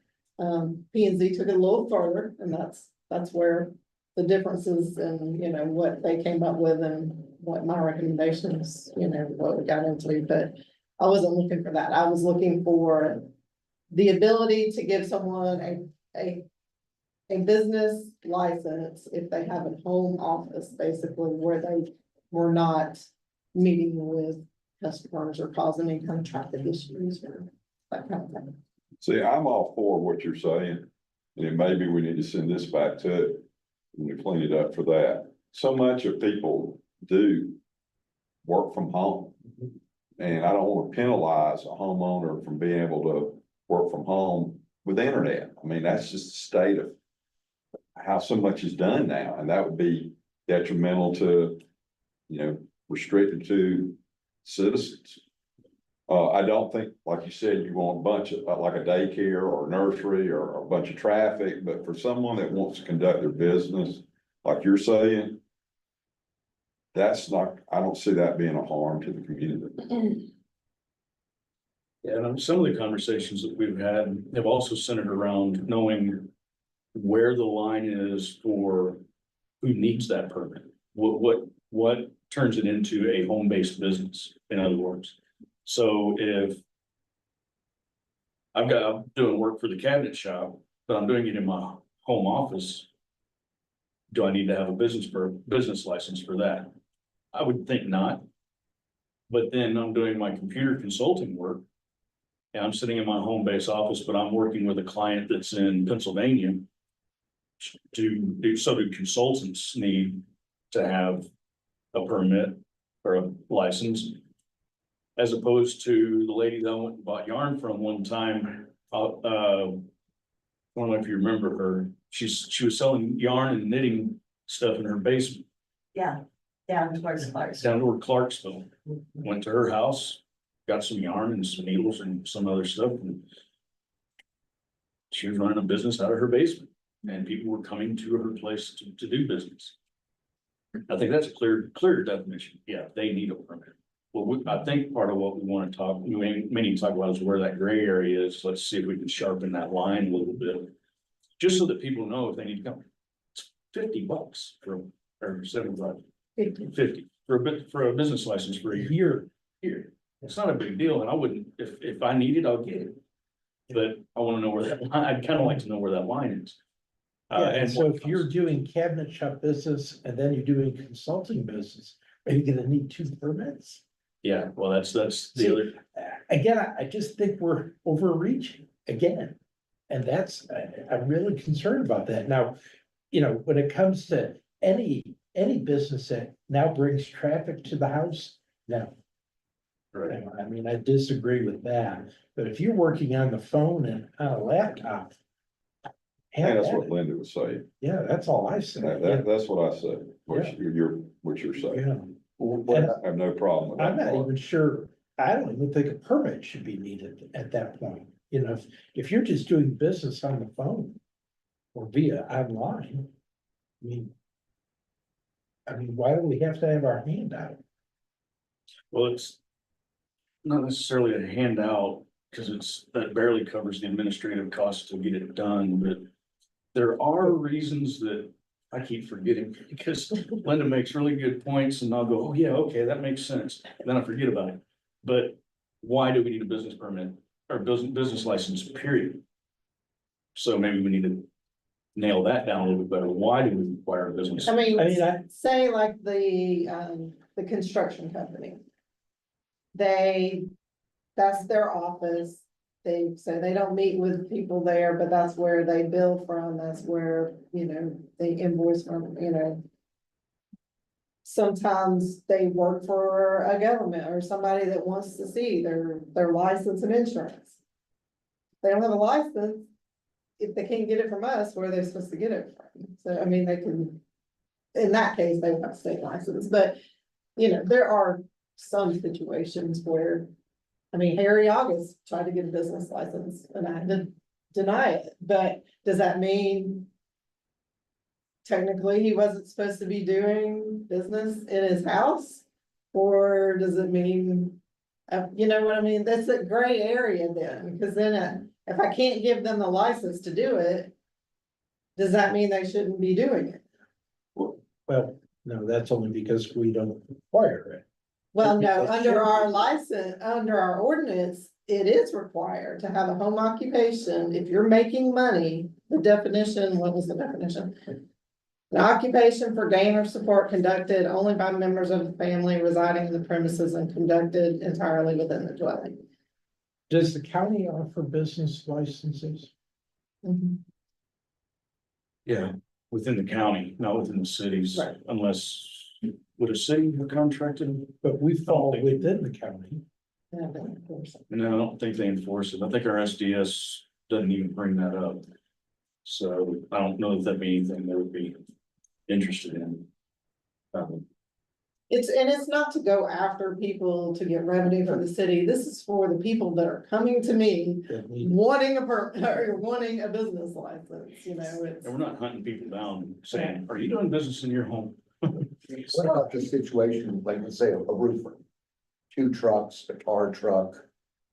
P and Z took it a little further, and that's where the differences and, what they came up with and what my recommendations, what we got into, but I wasn't looking for that. I was looking for the ability to give someone a business license if they have a home office, basically, where they were not meeting with customers or causing any kind of traffic issues or that kind of thing. See, I'm all for what you're saying, and then maybe we need to send this back to, and we clean it up for that. So much of people do work from home. And I don't want to penalize a homeowner from being able to work from home with the internet. I mean, that's just the state of how so much is done now, and that would be detrimental to, restricted to citizens. I don't think, like you said, you want a bunch of, like a daycare or a nursery or a bunch of traffic, but for someone that wants to conduct their business, like you're saying, that's not, I don't see that being a harm to the community. Yeah, and some of the conversations that we've had have also centered around knowing where the line is for who needs that permit. What turns it into a home-based business, in other words. So if I'm doing work for the cabinet shop, but I'm doing it in my home office, do I need to have a business license for that? I would think not. But then I'm doing my computer consulting work. And I'm sitting in my home base office, but I'm working with a client that's in Pennsylvania. So do consultants need to have a permit or a license? As opposed to the lady that I went and bought yarn from one time, I don't know if you remember her, she was selling yarn and knitting stuff in her basement. Yeah, down towards Clarksville. Down toward Clarksville. Went to her house, got some yarn and some needles and some other stuff. And she was running a business out of her basement, and people were coming to her place to do business. I think that's a clear definition. Yeah, they need a permit. Well, I think part of what we want to we may need to talk about is where that gray area is. Let's see if we can sharpen that line a little bit. Just so that people know if they need to come. It's $50 or 75. 50 for a business license for a year. It's not a big deal, and I wouldn't, if I need it, I'll get it. But I want to know where that line, I'd kind of like to know where that line is. And so if you're doing cabinet shop business and then you're doing consulting business, are you gonna need 2 permits? Yeah, well, that's the See, other, Again, I just think we're overreaching again. And that's, I'm really concerned about that. Now, when it comes to any business that now brings traffic to the house, no. right. I mean, I disagree with that, but if you're working on the phone and on a laptop. And have that's at what it. Linda was saying. Yeah, that's all I say. That's what I said, Yeah. what you're saying. Yeah. I have no problem with I'm that not part. even sure, I don't even think a permit should be needed at that point. If you're just doing business on the phone or via online, I mean, why do we have to have our hand out? Well, it's not necessarily a handout, because that barely covers the administrative costs to get it done, but there are reasons that I keep forgetting, because Linda makes really good points and I'll go, oh yeah, okay, that makes sense. And then I forget about it. But why do we need a business permit or business license, period? So maybe we need to nail that down a little bit better. Why do we require a business? I mean, I say like the construction company. That's their office. They say they don't meet with people there, but that's where they bill from. That's where, they invoice from, Sometimes they work for a government or somebody that wants to see their license and insurance. They don't have a license. If they can't get it from us, where are they supposed to get it from? So, I mean, they can, in that case, they would have a state license, but, there are some situations where, Harry August tried to get a business license and I had to deny it, but does that mean technically he wasn't supposed to be doing business in his house? Or does it mean, you know what I mean? That's a gray area then, because then if I can't give them the license to do it, does that mean they shouldn't be doing it? well, no, that's only because we don't require it. Well, no, It under should our be. license, under our ordinance, it is required to have a home occupation. If you're making money, the definition, what was the definition? An occupation for gain or support conducted only by members of the family residing in the premises and conducted entirely within the dwelling. Does the county offer business licenses? Yeah, within the county, not within the cities, Right. unless would a city have contracted? But we fall within the county. Yeah, they enforce it. No, I don't think they enforce it. I think our SDS doesn't even bring that up. So I don't know if that'd be anything they would be interested in. It's not to go after people to get revenue for the city. This is for the people that are coming to me that need- wanting or wanting a business license, you know, it's. And we're not hunting people down saying, are you doing business in your home? What about the situation, like, let's say a roofer? 2 trucks, a tar truck,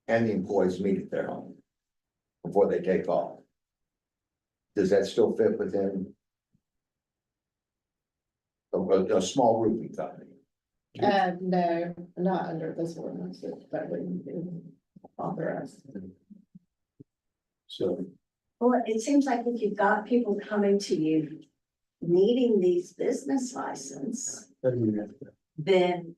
and the employees meet at their home before they take off. Does that still fit within a small roofing company? No, not under this ordinance, that wouldn't be authorized. So, Well, it seems like if you've got people coming to you needing these business license, then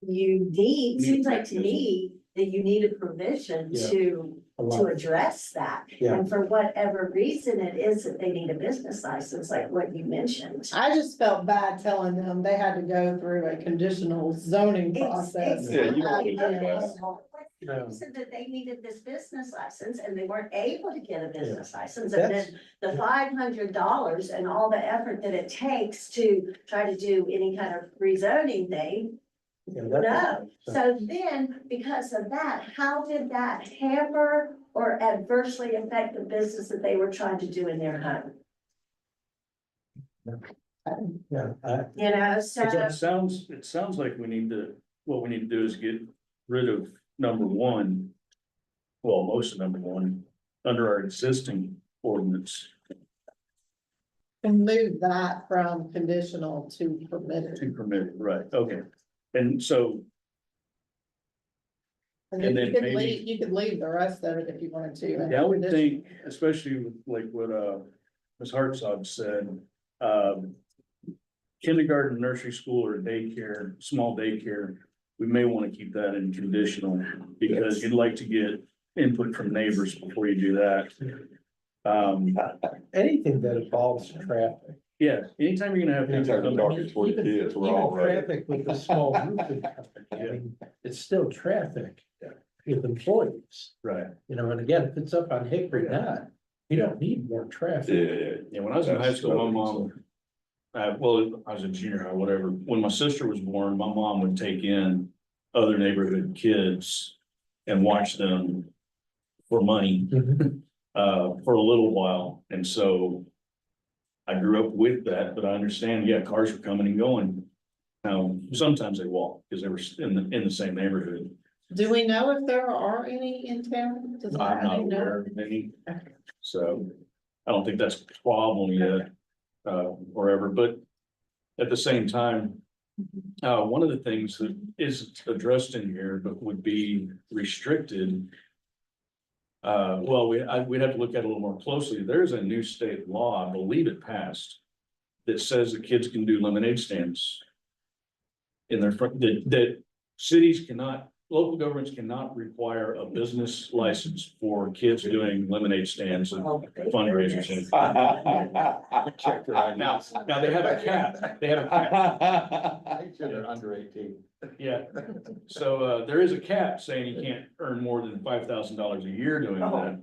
you need, seems like to me, that you need a provision Yeah. to A lot. address that. Yeah. And for whatever reason it is that they need a business license, like what you mentioned. I just felt bad telling them they had to go through a conditional zoning process. Yeah, you don't Exactly. do that. No. They said that they needed this business license and they weren't able to get a business license, and That's- then the $500 and all the effort that it takes to try to do any kind of rezoning thing. Yeah, No, that- so then, because of that, how did that hamper or adversely affect the business that they were trying to do in their home? Yeah, You know, so, it sounds like what we need to do is get rid of number one. Well, most of number one, under our existing ordinance And move that from conditional to permitted. to permit, it. Right, okay. And so, And And then then you could maybe- leave, you could leave the rest of it if you wanted to. yeah, I would think, especially with like what, Ms. Hartzog said, kindergarten, nursery school or daycare, small daycare, we may want to keep that in conditional because you'd like to get input from neighbors before you do that. anything that involves traffic. Yeah, anytime you're gonna have. people Anytime you're come- talking toward Even- kids, we're even all ready. Traffic with the small roofing company, I mean, it's still traffic. With employees, Right, you know, and again, if it's up on Hickory Knott, you don't need more traffic. Yeah. yeah, when I was in high school, my mom, well, I was a junior high, whatever, when my sister was born, my mom would take in other neighborhood kids and watch them for money, for a little while, and so I grew up with that, but I understand, yeah, cars were coming and going. Now, sometimes they walk, because they were in the same neighborhood. Do we know if there are any in town? Does I'm not anybody know? aware of any, so I don't think that's a problem yet, or ever, but at the same time, one of the things that is addressed in here, but would be restricted. Well, we'd have to look at it a little more closely. There's a new state law, I believe it passed, that says that kids can do lemonade stands in their front, that cities cannot, local governments cannot require a business license for kids doing lemonade stands and fundraisers. Check their ID. Now they have a cap, they have a cap, Make sure they're under 18. yeah. So, there is a cap saying you can't earn more than $5,000 a year doing that.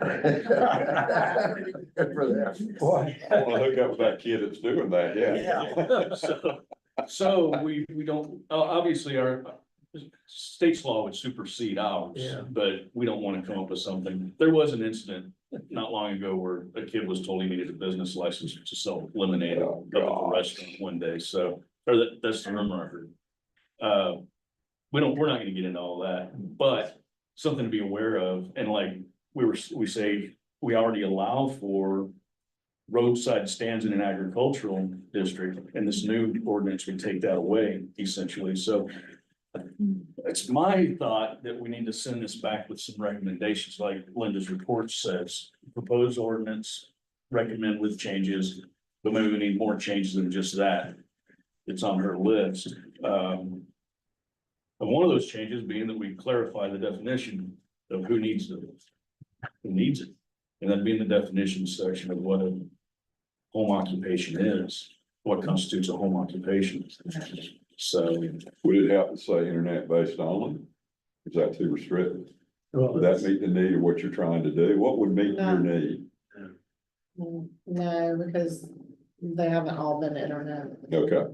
Good for them. Boy. I wanna hook up with that kid that's doing that, yeah. So we don't, obviously our state's law would supersede ours, Yeah. but we don't want to come up with something. There was an incident not long ago where a kid was told he needed a business license to sell lemonade Oh, up at the gosh. restaurant one day, so, that's the rumor I heard. We're not gonna get into all that, but something to be aware of, and like, we say, we already allow for roadside stands in an agricultural district, and this new ordinance would take that away essentially, so. It's my thought that we need to send this back with some recommendations, like Linda's report says, proposed ordinance, recommend with changes, but maybe we need more changes than just that. It's on her list. And one of those changes being that we clarify the definition of who needs it. Who needs it, and that'd be in the definition section of what a home occupation is. what constitutes a home occupation. So, Would it have to say internet based only? Is that too restricted? Well, Would that meet the need of what you're trying to do? What would meet No. your need? No, because they haven't all been internet. Okay.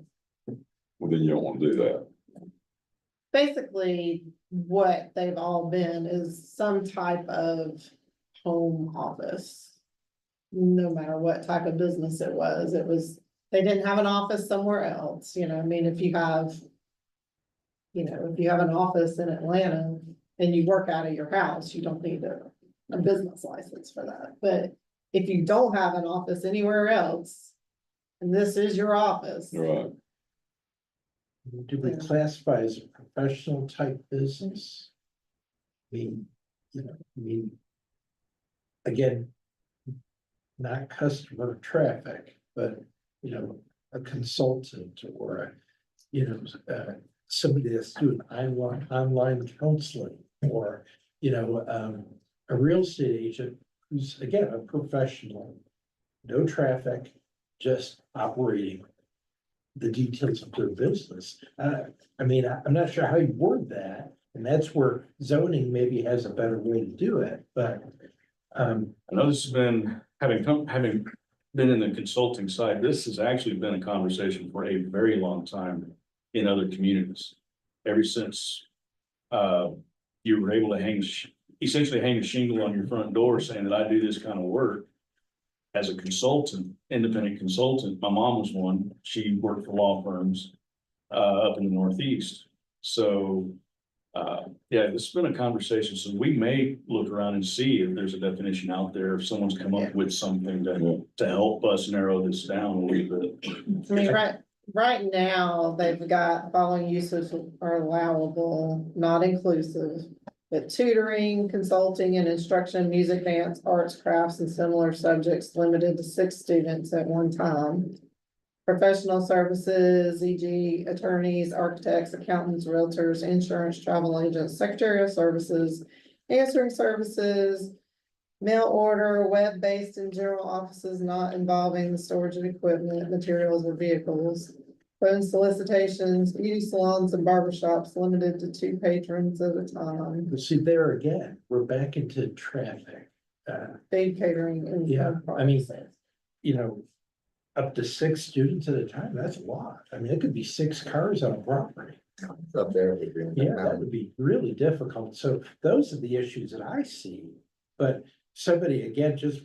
Well, then you don't want to do that. Basically, what they've all been is some type of home office. No matter what type of business it was, they didn't have an office somewhere else, you know, I mean, if you have. You know, if you have an office in Atlanta and you work out of your house, you don't need a business license for that, but. If you don't have an office anywhere else, and this is your office. Right. do we classify as a professional type business? I mean, again, not customer traffic, but, a consultant or somebody that's doing online counseling or, a real estate agent who's again, a professional, no traffic, just operating the details of their business. I'm not sure how you word that, and that's where zoning maybe has a better way to do it, but. I know this has been, having been in the consulting side, this has actually been a conversation for a very long time in other communities. Ever since, you were able to essentially hang a shingle on your front door saying that I do this kind of work. As a consultant, independent consultant, my mom was one, she worked for law firms, up in the Northeast. So, yeah, this has been a conversation, so we may look around and see if there's a definition out there, if someone's come up with something to help us narrow this down a little bit. I mean, right now, they've got following uses are allowable, not inclusive. But tutoring, consulting and instruction, music, dance, arts, crafts, and similar subjects limited to 6 students at one time. Professional services, e.g. attorneys, architects, accountants, realtors, insurance, travel agents, secretarial services, answering services, mail order, web-based and general offices not involving the storage of equipment, materials, or vehicles. Phone solicitations, beauty salons and barbershops limited to 2 patrons at a time. But see, there again, we're back into traffic. Food catering and. Yeah, I mean, up to 6 students at a time, that's a lot. I mean, it could be 6 cars on a property. Up there. Yeah, that would be really difficult. So those are the issues that I see. But somebody, again, just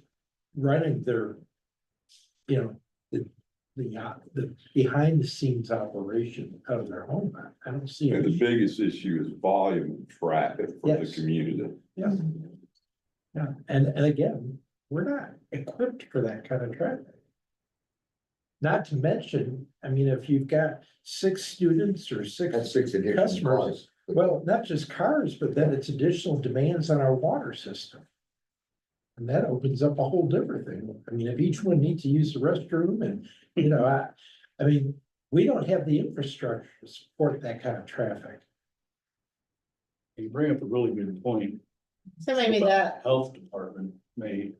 running their, the behind the scenes operation of their home, I don't see. And the biggest issue is volume of traffic for the Yes. community. Yeah. Yeah, and again, we're not equipped for that kind of traffic. Not to mention, if you've got 6 students or 6 That's 6 additional customers, cars. well, not just cars, but then it's additional demands on our water system. And that opens up a whole different thing. If each one needs to use the restroom and, we don't have the infrastructure to support that kind of traffic. You bring up a really good point. So maybe that, Health department may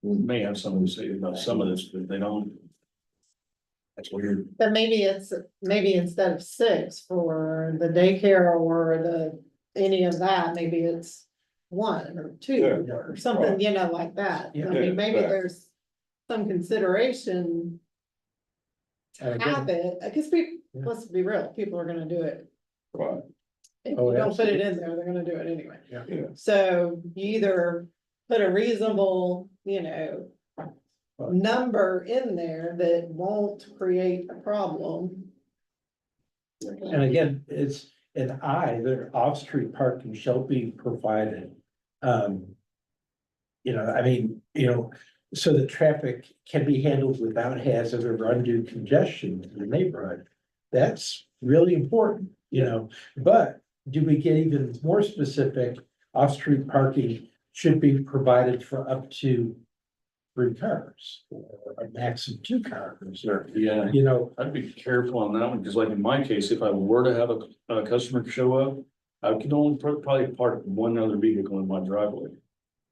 have something to say about some of this, but they don't. That's weird. but maybe instead of 6 for the daycare or any of that, maybe it's 1 or 2 Yeah. or something, like that. Yeah. Maybe Yeah. there's some consideration And to have again, it, because let's be real, people are gonna do it. Right. If Oh, you don't put it absolutely. in there, they're gonna do it anyway. Yeah. So you either put a reasonable, number in there that won't create a problem. And again, it's their off-street parking shall be provided. So the traffic can be handled without hazard or undue congestion in the neighborhood. That's really important, but do we get even more specific? Off-street parking should be provided for up to 3 cars or a max of 2 cars or, Yeah, I'd be careful on that one, because like in my case, if I were to have a customer show up, I could only probably park 1 other vehicle in my driveway.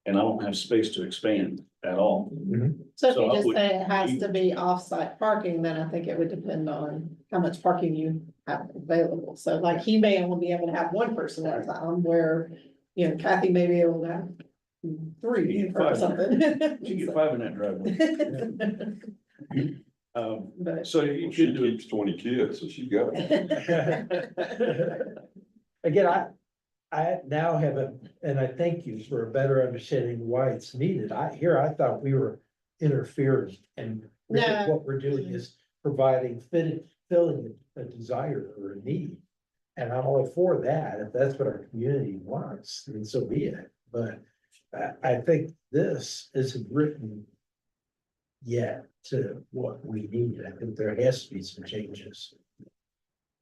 and I don't have space to expand at all. So if So you I just would- say it has to be off-site parking, then I think it would depend on how much parking you have available. So like he may only be able to have one person at a time where, you know, Kathy may be able to have three You get or five. something. You get 5 in that driveway. But So you She could do keeps 20 kids, so she got it. it. Again, I now have and I thank you for a better understanding why it's needed. I thought we were interfering and really No. what we're doing is providing filling a desire or a need. And I'm all for that. If that's what our community wants, then so be it. But I think this isn't written yet to what we need. I think there has to be some changes.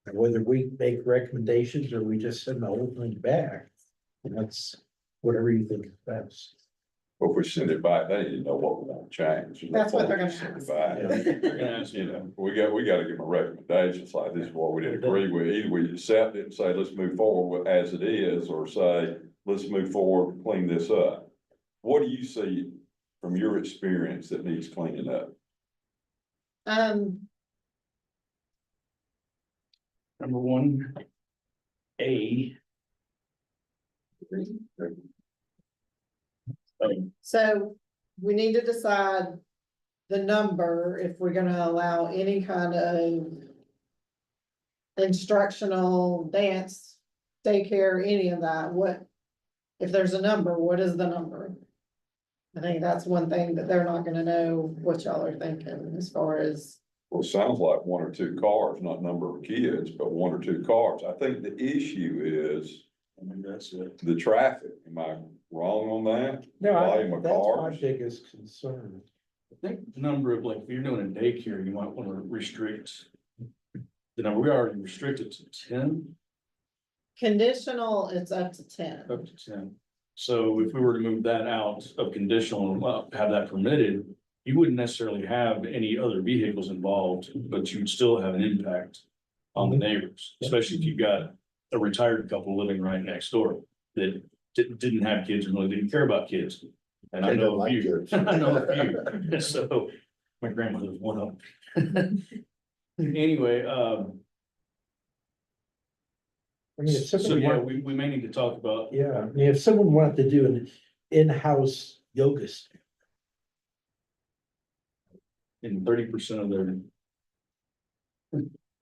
And whether we make recommendations or we just send the whole thing back, that's whatever you think is best. But if we send it back, they didn't know what we want to change. That's what they're gonna Send it ask. back. Yeah, they're gonna ask You you know, we got to give them a recommendation, it's like, this is what we didn't agree with, either we accept it and say, let's move forward with as it is, or say, let's move forward, clean this up. What do you see from your experience that needs cleaning up? Number one, A. So we need to decide the number, if we're gonna allow any kind of instructional, dance, daycare, any of that, what, if there's a number, what is the number? I think that's one thing that they're not gonna know what y'all are thinking as far as, Well, it sounds like 1 or 2 cars, not number of kids, but 1 or 2 cars. I think the issue is I mean, that's it. the traffic. Am I wrong on that? No, Volume of that's my cars? biggest concern. I think the number of, like, if you're doing a daycare, you might wanna restrict. The number, we already restricted to 10, conditional, it's up to 10. up to 10. So if we were to move that out of conditional and have that permitted, you wouldn't necessarily have any other vehicles involved, but you'd still have an impact on the neighbors, especially if you've got a retired couple living right next door that didn't have kids and really didn't care about kids. And I They know don't a like few, kids. I know a few, so my grandmother was one of them. Anyway, I mean, if so somebody yeah, wanted, we may need to talk about, yeah, I mean, if someone wanted to do an in-house yoga studio, in 30% of their,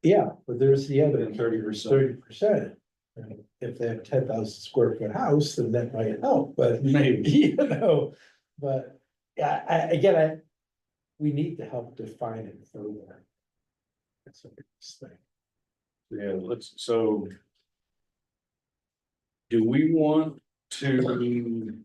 yeah, but there's the other 30%. 30%. If they have 10,000 square foot house, then that might help, but Maybe. you know, but again, we need to help define it further. That's a big thing. Yeah, so. Do we want to?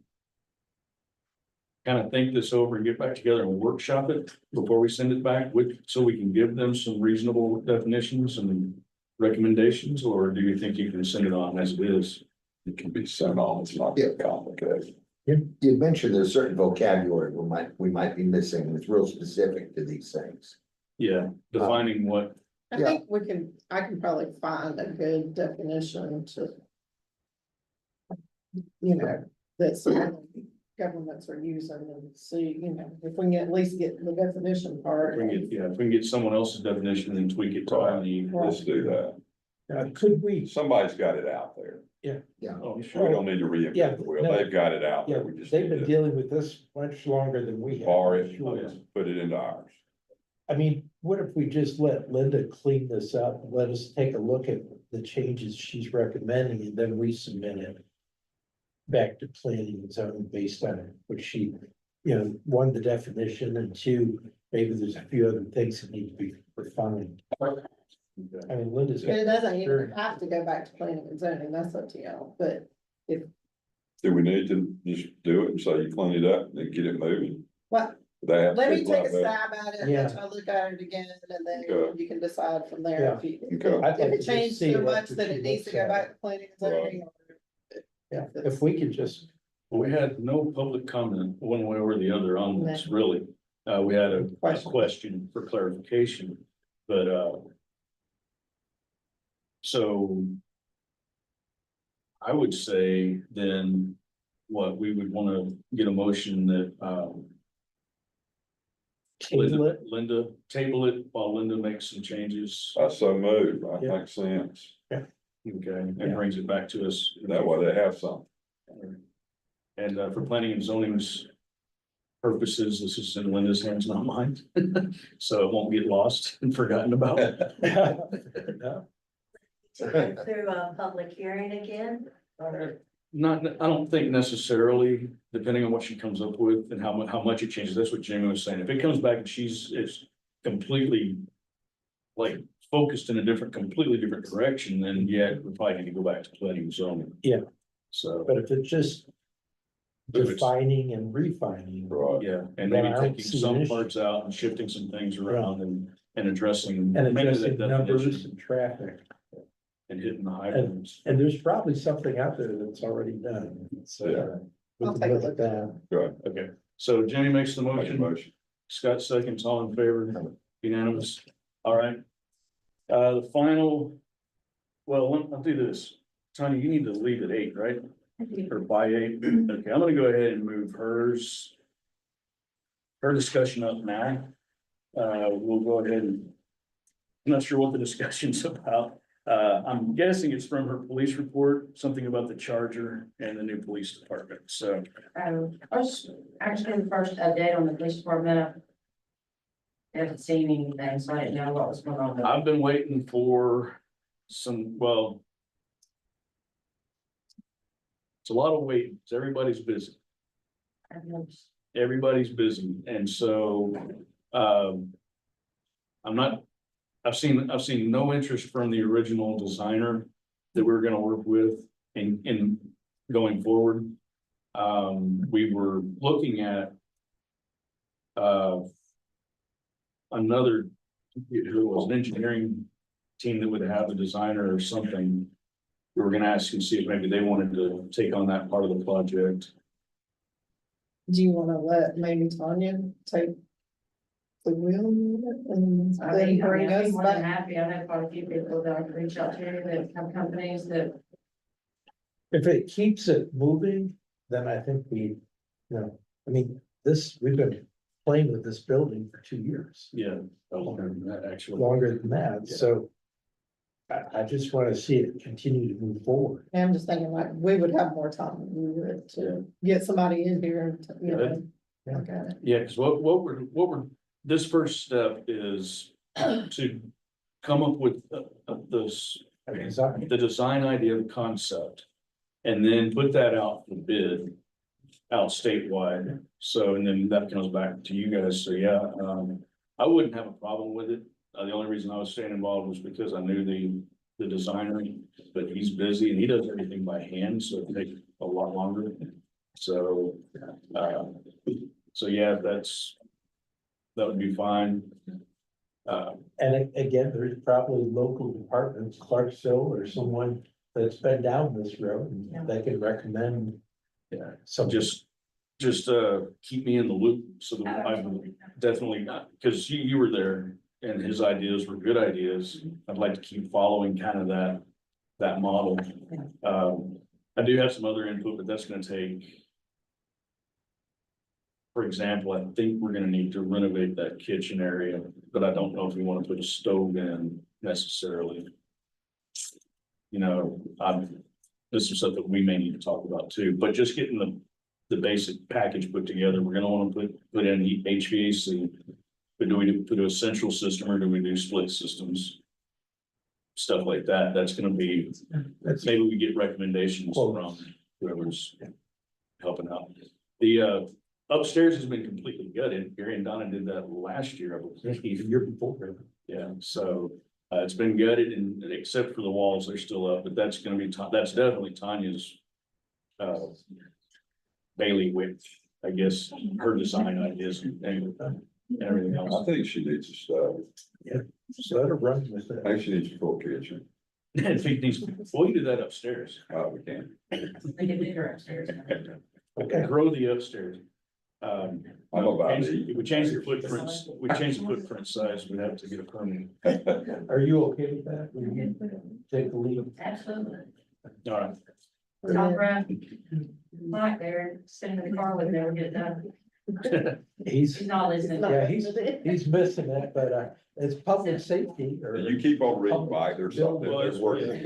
Kind of think this over and get back together and workshop it before we send it back so we can give them some reasonable definitions and recommendations, or do you think you can send it on as it is? It can be sent on, it's not that complicated. You mentioned there's certain vocabulary we might be missing, and it's real specific to these things. Yeah, defining what, I Yeah. think I can probably find a good definition to. You know, that some governments are using and see, you know, if we can at least get the definition part. if we can get someone else's definition and tweak it to our need. Let's do that. Could we, Somebody's got it out there. Oh, We sure. don't need to Yeah, reinvent the wheel. no. They've got it out yeah, there. We just they've need been to dealing with this much longer than we have. bar it, Oh, yeah. put it into ours. I mean, what if we just let Linda clean this up, and let us take a look at the changes she's recommending, and then we submit it back to planning and zoning based on what she, you know, one, the definition, and two, maybe there's a few other things that need to be refined. I mean, Linda's. got It doesn't even experience. have to go back to planning and zoning, that's up to y'all, but Do we need to just do it and say you clean it up and then get it moving? what, They have. let me people take out a there. stab at it, Yeah. let y'all look at it again, and then Okay. you can decide from there if you. Okay. I'd like If to it just changed see so it much after that she it needs to looks go at back it. to planning and zoning. or Yeah, it's- if we could just, We had no public comment one way or the other on this, really. We had a question for clarification, but, so I would say then what, we would wanna get a motion that, Table it. Linda, table it while Linda makes some changes. I so moved, that Yeah. makes sense. Okay, and Yeah. brings it back to us. That way they have something. And for planning and zoning's purposes, this is in Linda's hands, not mine. So it won't get lost and forgotten about. No. To go through a public hearing again, or? Not, I don't think necessarily, depending on what she comes up with and how much it changes. That's what Jamie was saying. If it comes back and it's completely like focused in a completely different direction, then yeah, we probably need to go back to planning and zoning. Yeah. So, But if it's just If it's- defining and refining. Right. yeah, and Then maybe I don't taking see an some issue. parts out and shifting some things around and addressing. And maybe addressing that numbers definition and traffic. And hitting the high points. And there's probably something out there that's already done. So Yeah. we I'll can take a look look. at that. Good. Okay, so Jamie makes the Make a motion, motion. Scott seconds, all in favor, unanimous, all right. The final, well, I'll do this, Tanya, you need to leave at 8, right? Or by 8, okay, I'm gonna go ahead and move her discussion up now. We'll go ahead and, I'm not sure what the discussion's about. I'm guessing it's from her police report, something about the charger and the new police department, so. First, actually, the first update on the police department. I haven't seen anything, so I didn't know what was going on. I've been waiting for some, well. It's a lot of waiting, 'cause everybody's busy, and so, I've seen no interest from the original designer that we're gonna work with in going forward. We were looking at another, who was an engineering team that would have a designer or something. We were gonna ask and see if maybe they wanted to take on that part of the project. Do you wanna let maybe Tanya take the wheel and I then mean, bring I'd be us more than back? happy. I know quite a few people that I can reach out to that have companies that, If it keeps it moving, then I think I mean, we've been playing with this building for 2 years, Yeah, longer than that, actually. longer than that, Yeah. so. I just wanna see it continue to move forward. I'm just thinking like, we would have more time if we were to get somebody in here and, look at it. Yeah, because what we're, this first step is to come up with the design idea, the concept. And then put that out for bid out statewide. So, and then that comes back to you guys. So, yeah, I wouldn't have a problem with it. The only reason I was staying involved was because I knew the designer, but he's busy and he does everything by hand, so it takes a lot longer. So, yeah, that would be fine. And again, there's probably local departments, Clarksville or someone that's been down this road, and they can recommend. Yeah. Some Just keep me in the loop so that I'm definitely not, because you were there and his ideas were good ideas. I'd like to keep following kind of that model. I do have some other input, but that's gonna take. For example, I think we're gonna need to renovate that kitchen area, but I don't know if we want to put a stove in necessarily. You know, this is something we may need to talk about too, but just getting the basic package put together, we're gonna want to put in HVAC. But do we put a central system or do we do split systems? Stuff like that, that's gonna be, maybe we get recommendations from whoever's helping out. The upstairs has been completely gutted. Gary and Donna did that last year, I believe. The year before. Yeah, so it's been gutted and except for the walls, they're still up, but that's gonna be, that's definitely Tanya's bailiwick, I guess, her design ideas and everything I else. think she needs a stove. So let her run with I it. think she needs a full kitchen. If he needs, we do that upstairs. We can. they get bigger upstairs. Okay. Grow the upstairs. I'm about to eat. We change the footprints, we change the footprint size, we have to get a permit. Are you okay with that? Will you take the lead? Absolutely. All right. Tom Brown. Mike there, sitting in the car with me, we'll get it done. He's, He's not listening. yeah, he's missing it, but, it's public safety or. You keep on reading, Mike, there's something that's working.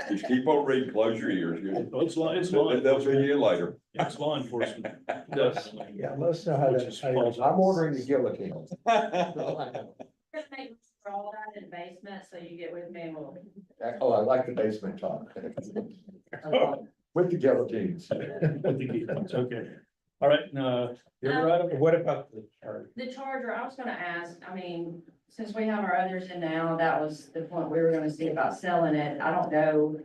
Just keep on reading, close your ears. Oh, it's law They'll see you later. It's law enforcement, definitely. Yeah, let's know how Which to. is how to- false. I'm ordering the guillotine. Just make all that in the basement, so you get with me and we'll. Oh, I like the basement talk. With the guillotines. Okay, all right, you're right. What about the charter? The charger, I was gonna ask, I mean, since we have our others in now, that was the point we were gonna see about selling it. I don't know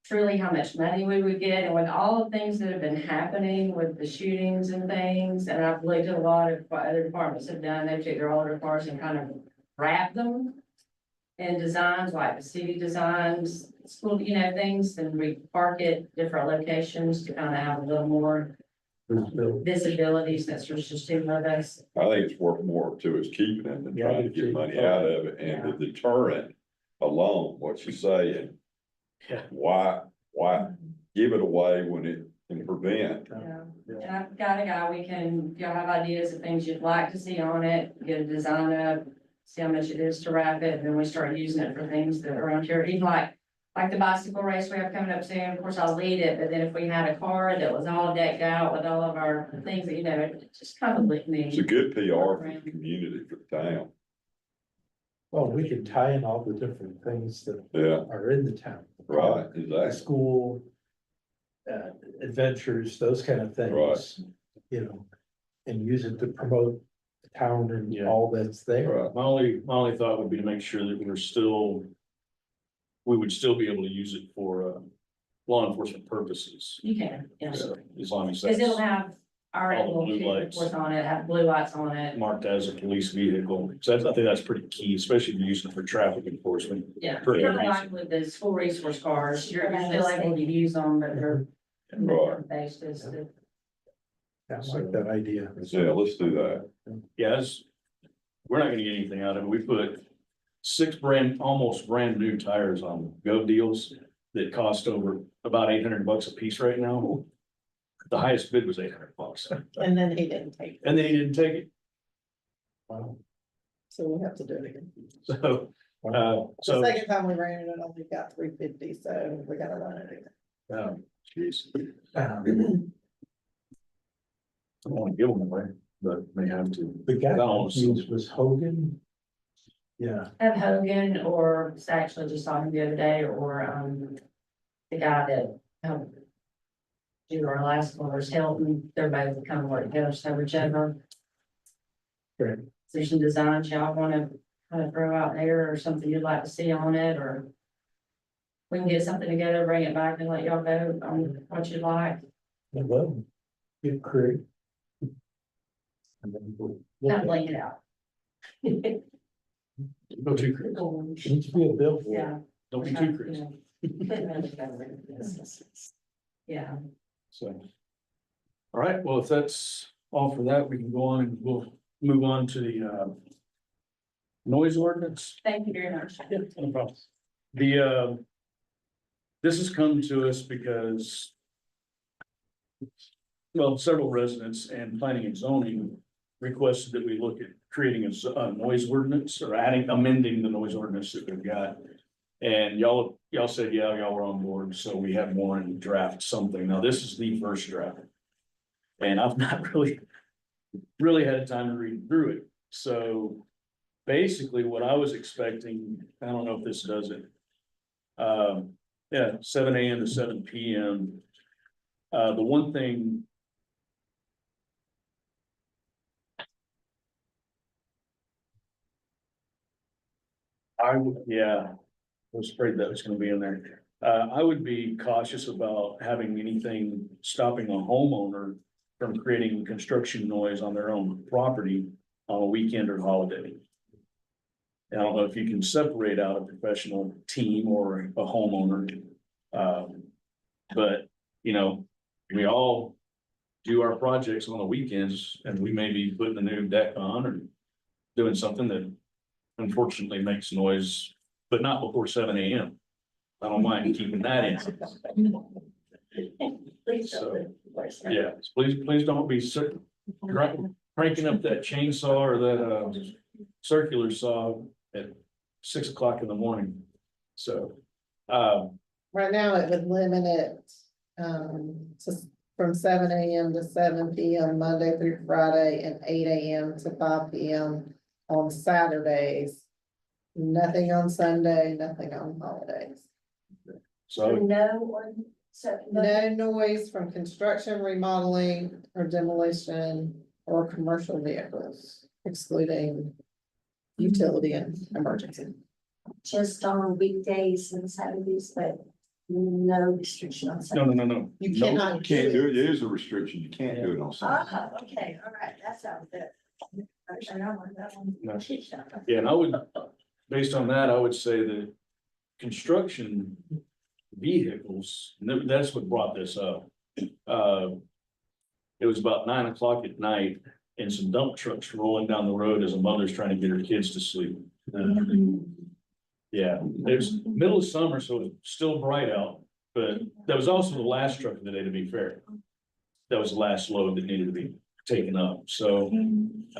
truly how much money we would get, and with all the things that have been happening with the shootings and things, and I've looked at a lot of what other departments have done, they take their older cars and kind of wrap them in designs like the city designs, school, things, and we park it different locations to kind of have a little more visibility since there's just two of us. I think it's worth more to us keeping it than trying to get money out of it, and the deterrent alone, what you saying. Yeah. Why give it away when it can prevent? And I've got a guy, if y'all have ideas of things you'd like to see on it, get a design up, see how much it is to wrap it, and then we start using it for things that are around here, even like the bicycle race we have coming up soon. Of course, I'll lead it, but then if we had a car that was all decked out with all of our things that, it just kind of lit me. It's a good PR for the community, for the town. Well, we could tie in all the different things that Yeah, are in the town. right, The exactly. school, adventures, those kind of things. And use it to promote the town and Yeah. all that's there. Right. My only thought would be to make sure that we would still be able to use it for, law enforcement purposes. You can, yeah. So, as long as Because it'll that's have our All the little blue lights. reports on it, have blue lights on it. marked as a police vehicle. So I think that's pretty key, especially if you're using it for traffic enforcement. Yeah, Pretty kind of amazing. like with the school resource cars, you're still able to use them, but they're Right. based as the. I like that idea. Yeah, let's do that. Yes, we're not gonna get anything out of it. We put 6 almost brand new tires on Gov Deals that cost over about $800 a piece right now. The highest bid was $800, And then he didn't take it, and then he didn't take it. Wow. so we have to do it again. So, The so, second time we ran it, it only got 350, so we gotta run it again. geez, Um, I don't wanna give them away, but may have to. The guy Oh, that used was Hogan. Yeah, Have Hogan, or it's actually just saw him the other day, or, the guy that helped do our last orders, Hilton, they're both kind of work together, so whichever. Great. There's some designs y'all wanna kind of throw out there, or something you'd like to see on it, or we can get something together, bring it back and let y'all vote on what you'd like. well, good crew. And then we'll look Not at- blank it out. Go too crazy. Needs to be a billboard. Yeah. Don't be too crazy. Yeah, So. All right, well, if that's all for that, we can go on and we'll move on to the noise ordinance. thank you very much. Yeah, no problem. This has come to us because well, several residents and planning and zoning requested that we look at creating a noise ordinance or amending the noise ordinance that we've got. And y'all said, yeah, y'all were on board, so we have more in draft something. Now, this is the first draft. And I've not really had time to read through it. So basically what I was expecting, I don't know if this does it. Yeah, 7 AM to 7 PM. The one thing. I would, yeah, I was afraid that was gonna be in there. I would be cautious about having anything stopping a homeowner from creating construction noise on their own property on a weekend or holiday. I don't know if you can separate out a professional team or a homeowner. But, we all do our projects on the weekends and we may be putting a new deck on or doing something that unfortunately makes noise, but not before 7 AM. I don't mind keeping that in. Please So, don't. Worse. Yeah, please don't be cranking up that chainsaw or that, circular saw at 6 o'clock in the morning. So, Right now, it would limit it, from 7 a.m. to 7 p.m. Monday through Friday, and 8 a.m. to 5 p.m. on Saturdays. Nothing on Sunday, nothing on holidays. so No noise from construction, remodeling, or demolition, or commercial vehicles, excluding utility and emergency. Just on weekdays and Saturdays, but no restriction on Sunday. no. You No, cannot You can't do it, it is a restriction, you can't do it on Sunday. Oh, okay, all right, that sounds good. Actually, I want that one. No. Yeah, and I would, based on that, I would say that construction vehicles, and that's what brought this up. It was about 9 o'clock at night and some dump trucks rolling down the road as a mother's trying to get her kids to sleep. Yeah, it was middle of summer, so it was still bright out, but that was also the last truck of the day, to be fair. That was the last load that needed to be taken up, so,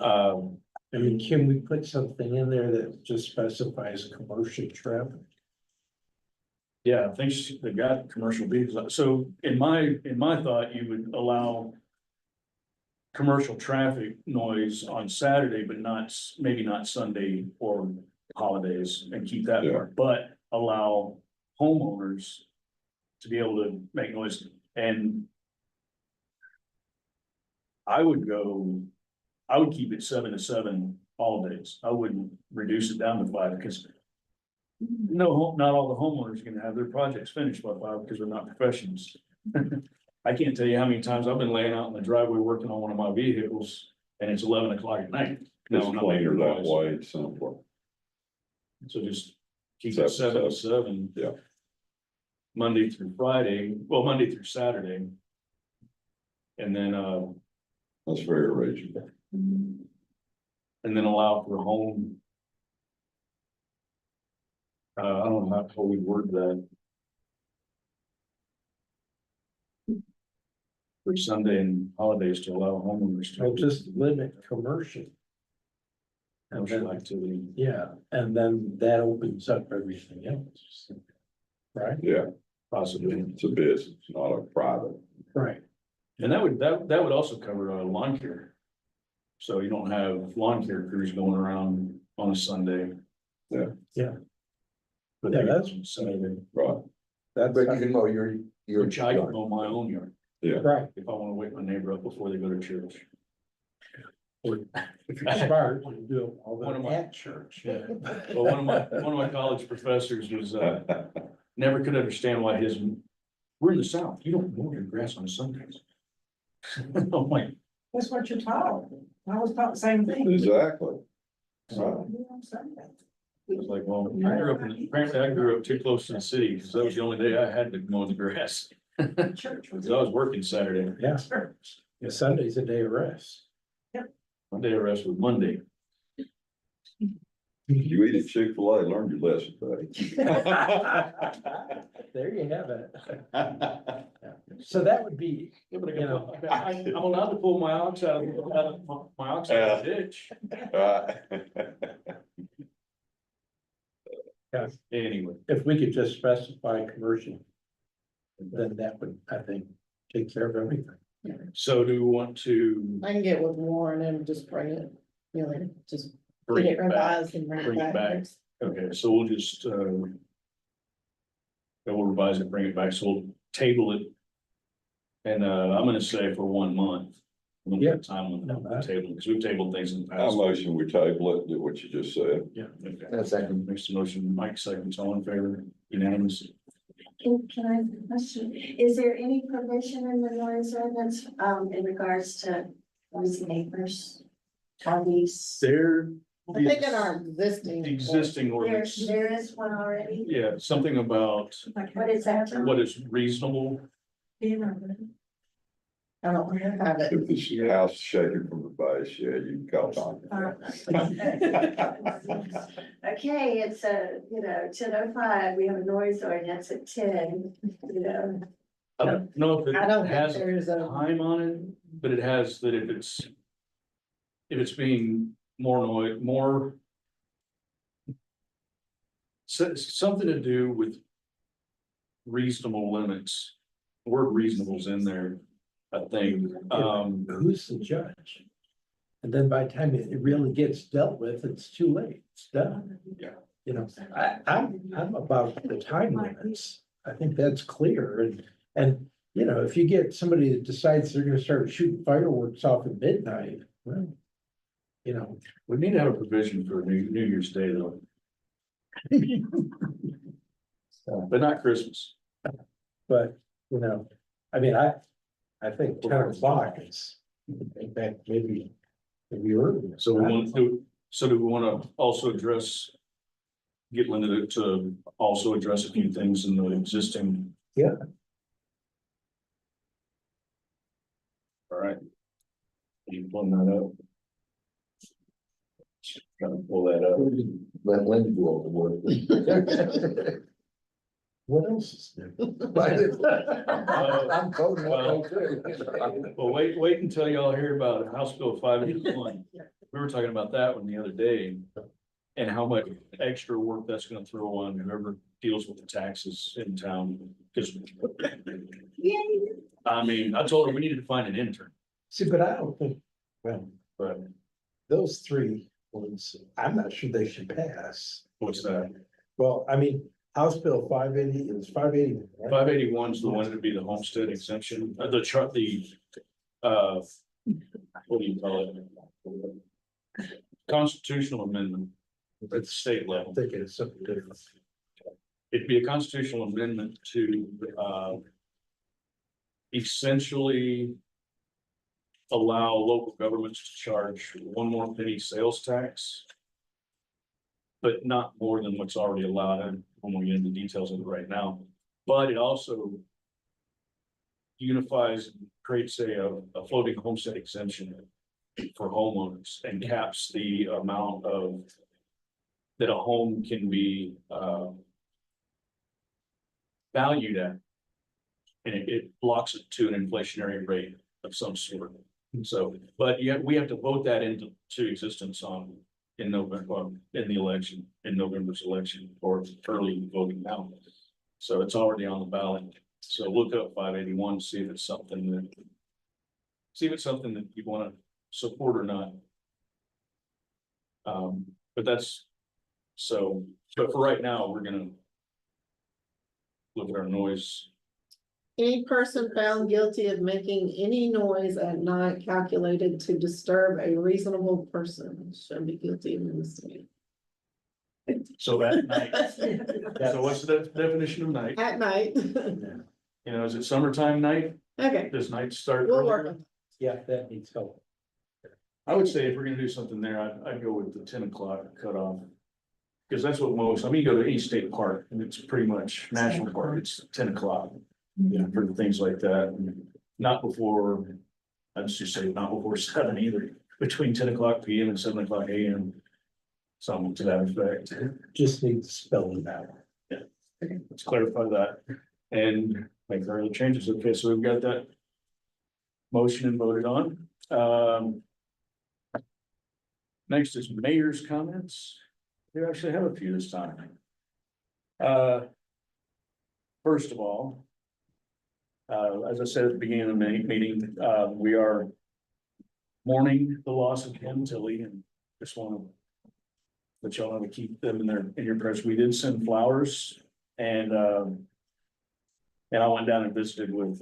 I mean, can we put something in there that just specifies commercial traffic? yeah, I think they got commercial vehicles, so in my thought, you would allow commercial traffic noise on Saturday, but maybe not Sunday or holidays, and keep that Yeah. part, but allow homeowners to be able to make noise. And I would keep it 7 to 7 all days. I wouldn't reduce it down to 5, because not all the homeowners are gonna have their projects finished by 5 because they're not professionals. I can't tell you how many times I've been laying out in the driveway working on one of my vehicles, and it's 11 o'clock at night. It's No, not making cleaner that noise. way, it's simpler. So just keep 7 it to 7 to 7. Yeah. Monday through Monday through Saturday. And then, That's very reasonable. and then allow for home. I don't know how we word that. For Sunday and holidays to allow homeowners Well, to. just limit commercial. And Commercial then, activity, yeah, and then that opens up everything else. Right? Yeah, possibly, it's a business, not a private. Right. and that would also cover lawn care. So you don't have lawn care crews going around on a Sunday. Yeah. Yeah. But Yeah, they that's- on Saturday, Right, That's But you can mow your which I can yard. mow my own yard right. if I wanna wake my neighbor up before they go to church. Or if you're smart, you do it all One of the my- at church. Yeah. Well, one of my college professors was, never could understand why we're in the South, you don't mow your grass on Sundays. I'm like, That's what you're taught. I was taught the same thing. exactly. So, I was like, well, apparently I grew up too close to the city, because that was the only day I had to mow the grass. Church was. Because I was working Saturday, Yeah, yeah, Sunday's a day of rest. my day of rest was Monday. You eat at Chick-fil-A, learn your lesson, buddy. There you have it. So that would be, Yeah, but You know. I'm allowed to pull my ox out of my ox out of the ditch. Right. Anyway, if we could just specify commercial, then that would, I think, take care of everything. so do we want to I can get with Warren and just bring it, just get bring it it back? revised and bring Bring it it back. back. Okay, so we'll just, we'll revise it, bring it back, so we'll table it. And, I'm gonna say for 1 month. I'm gonna Yeah. put time on No, the that- table, because we've tabled things in the I past. motion we table it, do what you just said. Yeah, okay. That's second. Makes the motion, Mike seconds, all in favor, unanimous. Can I have a question? Is there any provision in the noise ordinance, in regards to noisy neighbors? Are these, There. I think in our existing. The existing ordinance, there is one already? yeah, something about What is that? what is reasonable. I don't have it. If the house is shaking from the base, yeah, you can call on. Okay, it's 10:05, we have a noise ordinance at 10, I don't know if I it don't think has there's a, time on it, but it has that if it's being more more. Something to do with reasonable limits. Word reasonable's in there, I think, Who's the judge? And then by the time it really gets dealt with, it's too late, it's done. Yeah. You know, I'm about the time limits, I think that's clear, and, you know, if you get somebody that decides they're gonna start shooting fireworks off at midnight, well. You know. we need to have a provision for New Year's Day though, but not Christmas. But, you know, I mean, I think 10 o'clock is, in fact, maybe early. So we want to, so do we want to also address? Get Linda to also address a few things in the existing. Yeah. All right. You pulling that up? Trying to pull that up. Let Linda do all the work. What else is there? I'm coding Well, that too. Well, wait until y'all hear about House Bill 581. We were talking about that one the other day. And how much extra work that's gonna throw on whoever deals with the taxes in town, because. I mean, I told her we needed to find an intern, See, but I don't think, well, but those three ones, I'm not sure they should pass. what's that? Well, I mean, House Bill 580 is 580. 581 is the one to be the homestead exemption, the chart, what do you call it? Constitutional amendment at the state I'm level. thinking it's something different. It'd be a constitutional amendment to, essentially allow local governments to charge one more penny sales tax, but not more than what's already allowed. And when we get into the details of it right now, but it also unifies, and creates a floating homestead exemption for homeowners and caps the amount of that a home can be valued at. And it blocks it to an inflationary rate of some sort. So, but yeah, we have to vote that into existence in November, in the election, in November's election, or early voting now. So it's already on the ballot. So look up 581, see if it's something that you want to support or not. But that's, so, but for right now, we're gonna look at our noise. any person found guilty of making any noise at night calculated to disturb a reasonable person shall be guilty of misdemeanor. So at night, so what's the definition of night? At night. You know, is it summertime night? Okay, Does night start we'll work earlier? on Yeah, that needs help. I would say if we're gonna do something there, I'd go with the 10 o'clock cutoff. Cause that's what most, I mean, you go to any state park and it's pretty much national park, it's 10 o'clock. You know, for things like that, not before, I'd just say not before 7 either, between 10 o'clock PM and 7 o'clock AM. Something to that effect. Just need to spell it out. Let's clarify that and make our other changes. Okay, so we've got that motion and voted on. Next is mayor's comments. We actually have a few this time. First of all, as I said at the beginning of the meeting, we are mourning the loss of Ken Tilley, and just want to let y'all know to keep them in your prayers. We did send flowers, and I went down and visited with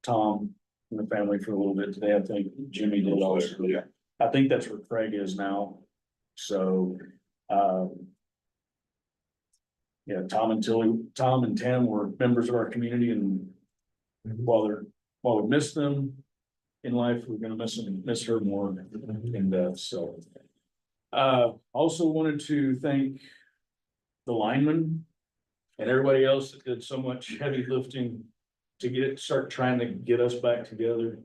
Tom and the family for a little bit today. I think Jimmy did also. Yeah. I think that's where Craig is now. So, yeah, Tom and Tam were members of our community, and while we miss them in life, we're gonna miss her more in death, so. Also wanted to thank the linemen and everybody else that did so much heavy lifting to start trying to get us back together.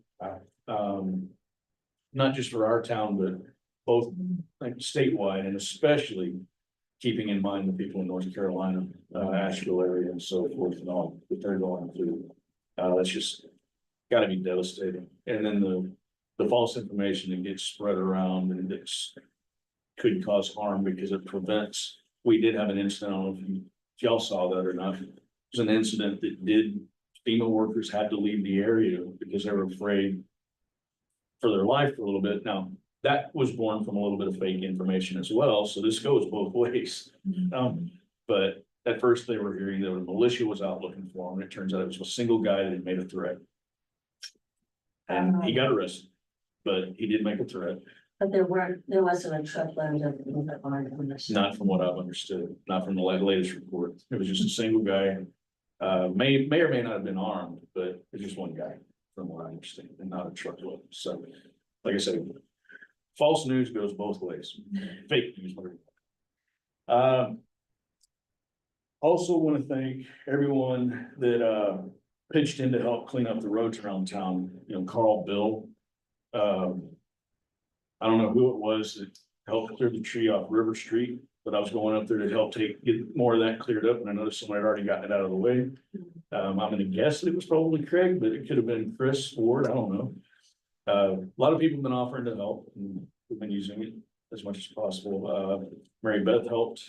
Not just for our town, but both like statewide, and especially keeping in mind the people in North Carolina, Asheville area and so forth and all that they're going through. That's just gotta be devastating. And then the false information that gets spread around and it's could cause harm because it prevents, we did have an incident, I don't know if y'all saw that or not. It was an incident that FEMA workers had to leave the area because they were afraid for their life for a little bit. Now, that was born from a little bit of fake information as well, so this goes both ways. But at first they were hearing that a militia was out looking for him, and it turns out it was a single guy that had made a threat. And he got arrested, but he did make a threat, But there wasn't a truckload of people that aren't on this. not from what I've understood, not from the latest report. It was just a single guy. May or may not have been armed, but it's just one guy from what I understand, and not a truckload. So, like I said, false news goes both ways. Fake news. Also want to thank everyone that pitched in to help clean up the roads around town. You know, Carl, Bill. I don't know who it was that helped clear the tree off River Street, but I was going up there to help get more of that cleared up, and I noticed someone had already gotten it out of the way. I'm gonna guess that it was probably Craig, but it could have been Chris Ward, I don't know. A lot of people have been offering to help, and we've been using it as much as possible. Mary Beth helped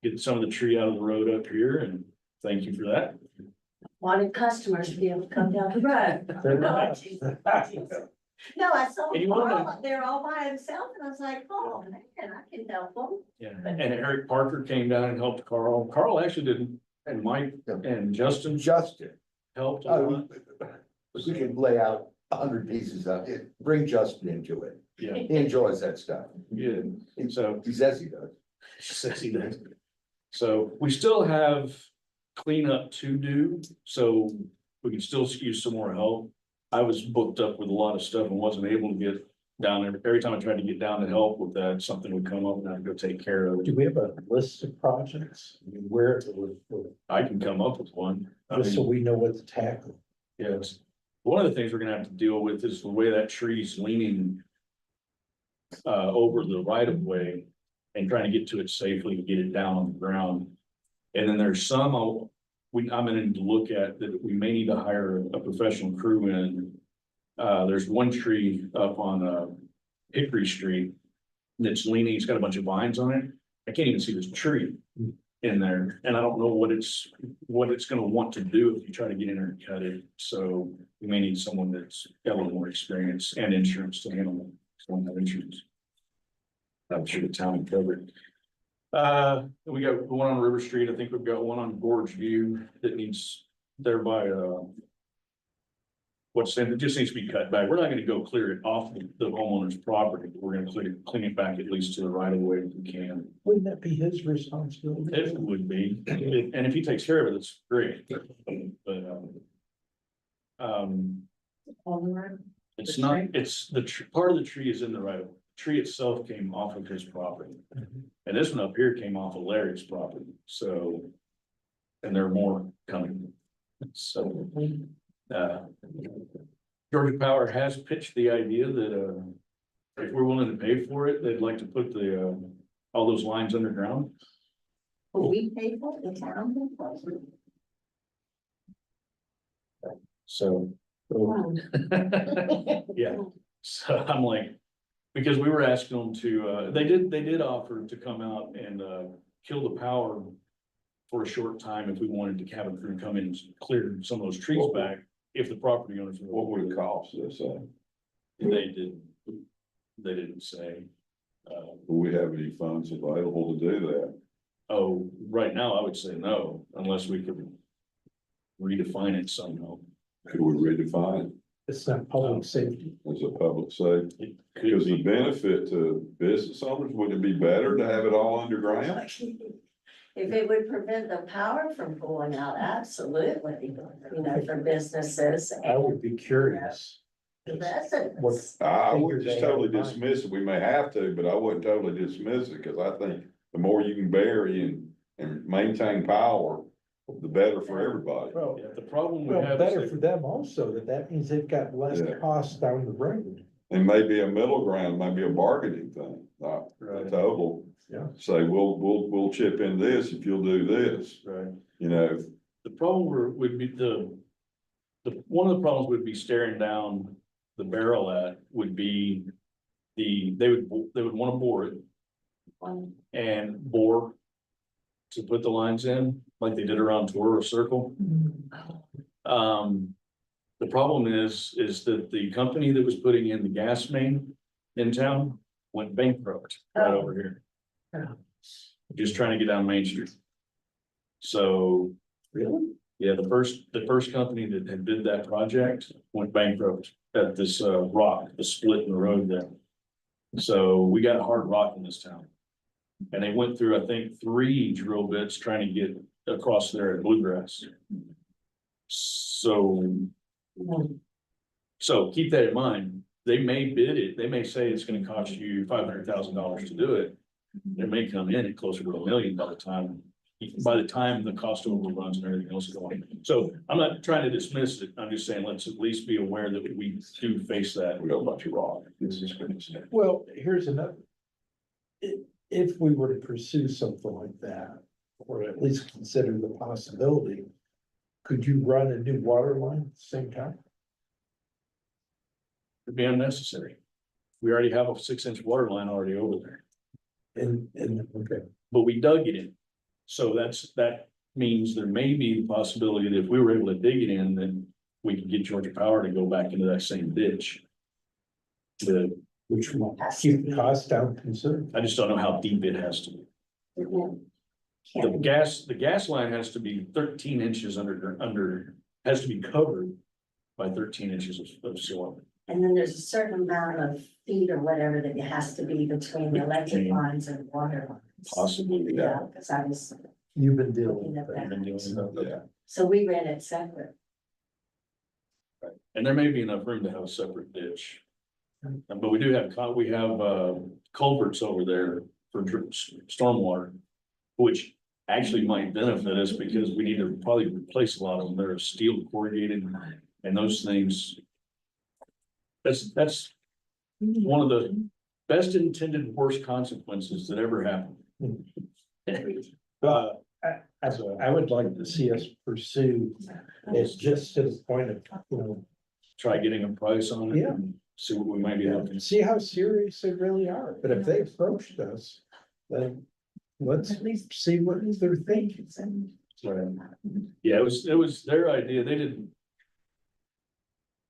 get some of the tree out of the road up here, and thank you for that. Wanted customers to be able to come down the road. No, I saw And you wanna- Carl, they're all by himself, and I was like, oh, man, I can help them. Yeah, and Eric Parker came down and helped Carl. Carl actually did, and Mike and Justin Justin, helped a oh, lot. we can lay out 100 pieces of it, bring Justin into it. Yeah, He enjoys that stuff. yeah. And so He says he does. says he does. So we still have cleanup to do, so we can still use some more help. I was booked up with a lot of stuff and wasn't able to get down there. Every time I tried to get down to help with that, something would come up and I'd go take care of Do it. we have a list of projects? I mean, where, I can come up with one. I just so mean, we know what to tackle. yes. One of the things we're gonna have to deal with is the way that tree's leaning over the right of way and trying to get to it safely and get it down on the ground. And then there's some I'm gonna need to look at that we may need to hire a professional crew in. There's one tree up on Hickory Street that's leaning, it's got a bunch of vines on it. I can't even see this tree in there, and I don't know what it's gonna want to do if you try to get in there and cut it. So we may need someone that's got a little more experience and insurance to handle it. Someone have insurance. I'm sure the town can cover it. We got one on River Street. I think we've got one on Gorge View that needs there by it just needs to be cut back. We're not gonna go clear it off the homeowner's property. We're gonna clean it back at least to the right of way if we can. Wouldn't that be his responsibility? If it would be, and if he takes care of it, it's great. But it's not, it's part of the tree is in the right of way. Tree itself came off of his property. And this one up here came off of Larry's property, so. And there are more coming. So. Georgia Power has pitched the idea that, if we're willing to pay for it, they'd like to put all those lines underground. Will we pay for it, the town? Pay for it? So, Wow. yeah, so I'm like, because we were asking them to, they did offer to come out and, kill the power for a short time if we wanted to have a crew come in and clear some of those trees back, if the property owners. What would it cost us? They didn't say. Do we have any funds available to do that? Oh, right now, I would say no, unless we could redefine it somehow. Could we redefine It's not public safety. it as a public safety? It could Because the be, benefit to business owners, wouldn't it be better to have it all underground? If it would prevent the power from going out, absolutely, you know, for businesses I would and be curious. residents. I Figure wouldn't just they have totally in mind. dismiss it. We may have to, but I wouldn't totally dismiss it, because I think the more you can bury and maintain power, the better for everybody. Well, yeah, the problem we well, have. better is for them also, that means they've got less Yeah. costs down the road. And maybe a middle ground, maybe a bargaining thing. at Oval. Yeah. Say, we'll chip in this if you'll do this, Right. you know, The problem would be one of the problems would be staring down the barrel at would be they would want to bore it and bore to put the lines in like they did around Tororo Circle. The problem is that the company that was putting in the gas main in town went bankrupt right over here. Just trying to get down Main Street. So. Really? Yeah, the first company that had did that project went bankrupt at this rock, the split in the road there. So we got hard rock in this town. And they went through, I think, 3 drill bits trying to get across there at Bluegrass. So keep that in mind. They may bid it, they may say it's gonna cost you $500,000 to do it. It may come in at closer to $1 million by the time the cost overruns and everything else is going. So I'm not trying to dismiss it. I'm just saying, let's at least be aware that we do face that. we got a bunch of rock. Well, here's another. If we were to pursue something like that, or at least consider the possibility, could you run a new water line at the same time? It'd be unnecessary. We already have a 6-inch water line already over there, Okay, but we dug it in. So that means there may be the possibility that if we were able to dig it in, then we could get Georgia Power to go back into that same ditch. which will keep the cost down considerably. I just don't know how deep it has to be. The gas line has to be 13 inches has to be covered by 13 inches of soil. And then there's a certain amount of feet or whatever that it has to be between the electric lines and water lines. Possibly, Yeah, because I was You've been dealing looking with at that. I've been dealing with that. Yeah, so we ran it separate. And there may be enough room to have a separate ditch. But we do have, culverts over there for stormwater, which actually might benefit us because we need to probably replace a lot of them. They're steel corrugated and those things. That's one of the best intended worst consequences that ever happened. I would like to see us pursue it just to the point of, Try getting a price on it. Yeah. And see what we might be looking. see how serious they really are. But if they approached us, then let's at least see what they're thinking. Right. Yeah, it was their idea.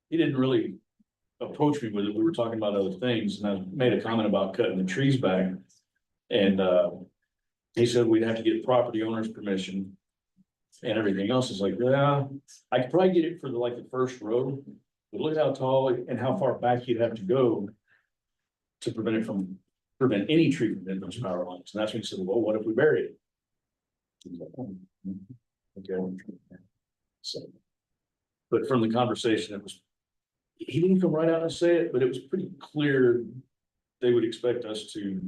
He didn't really approach me with it. We were talking about other things and I made a comment about cutting the trees back. And he said we'd have to get property owner's permission and everything else. Is like, yeah, I could probably get it for the first row. But look how tall and how far back you'd have to go to prevent any tree from hitting those power lines. And that's when he said, well, what if we bury it? He's like, "Oh, okay. So, but from the conversation, he didn't come right out and say it, but it was pretty clear they would expect us to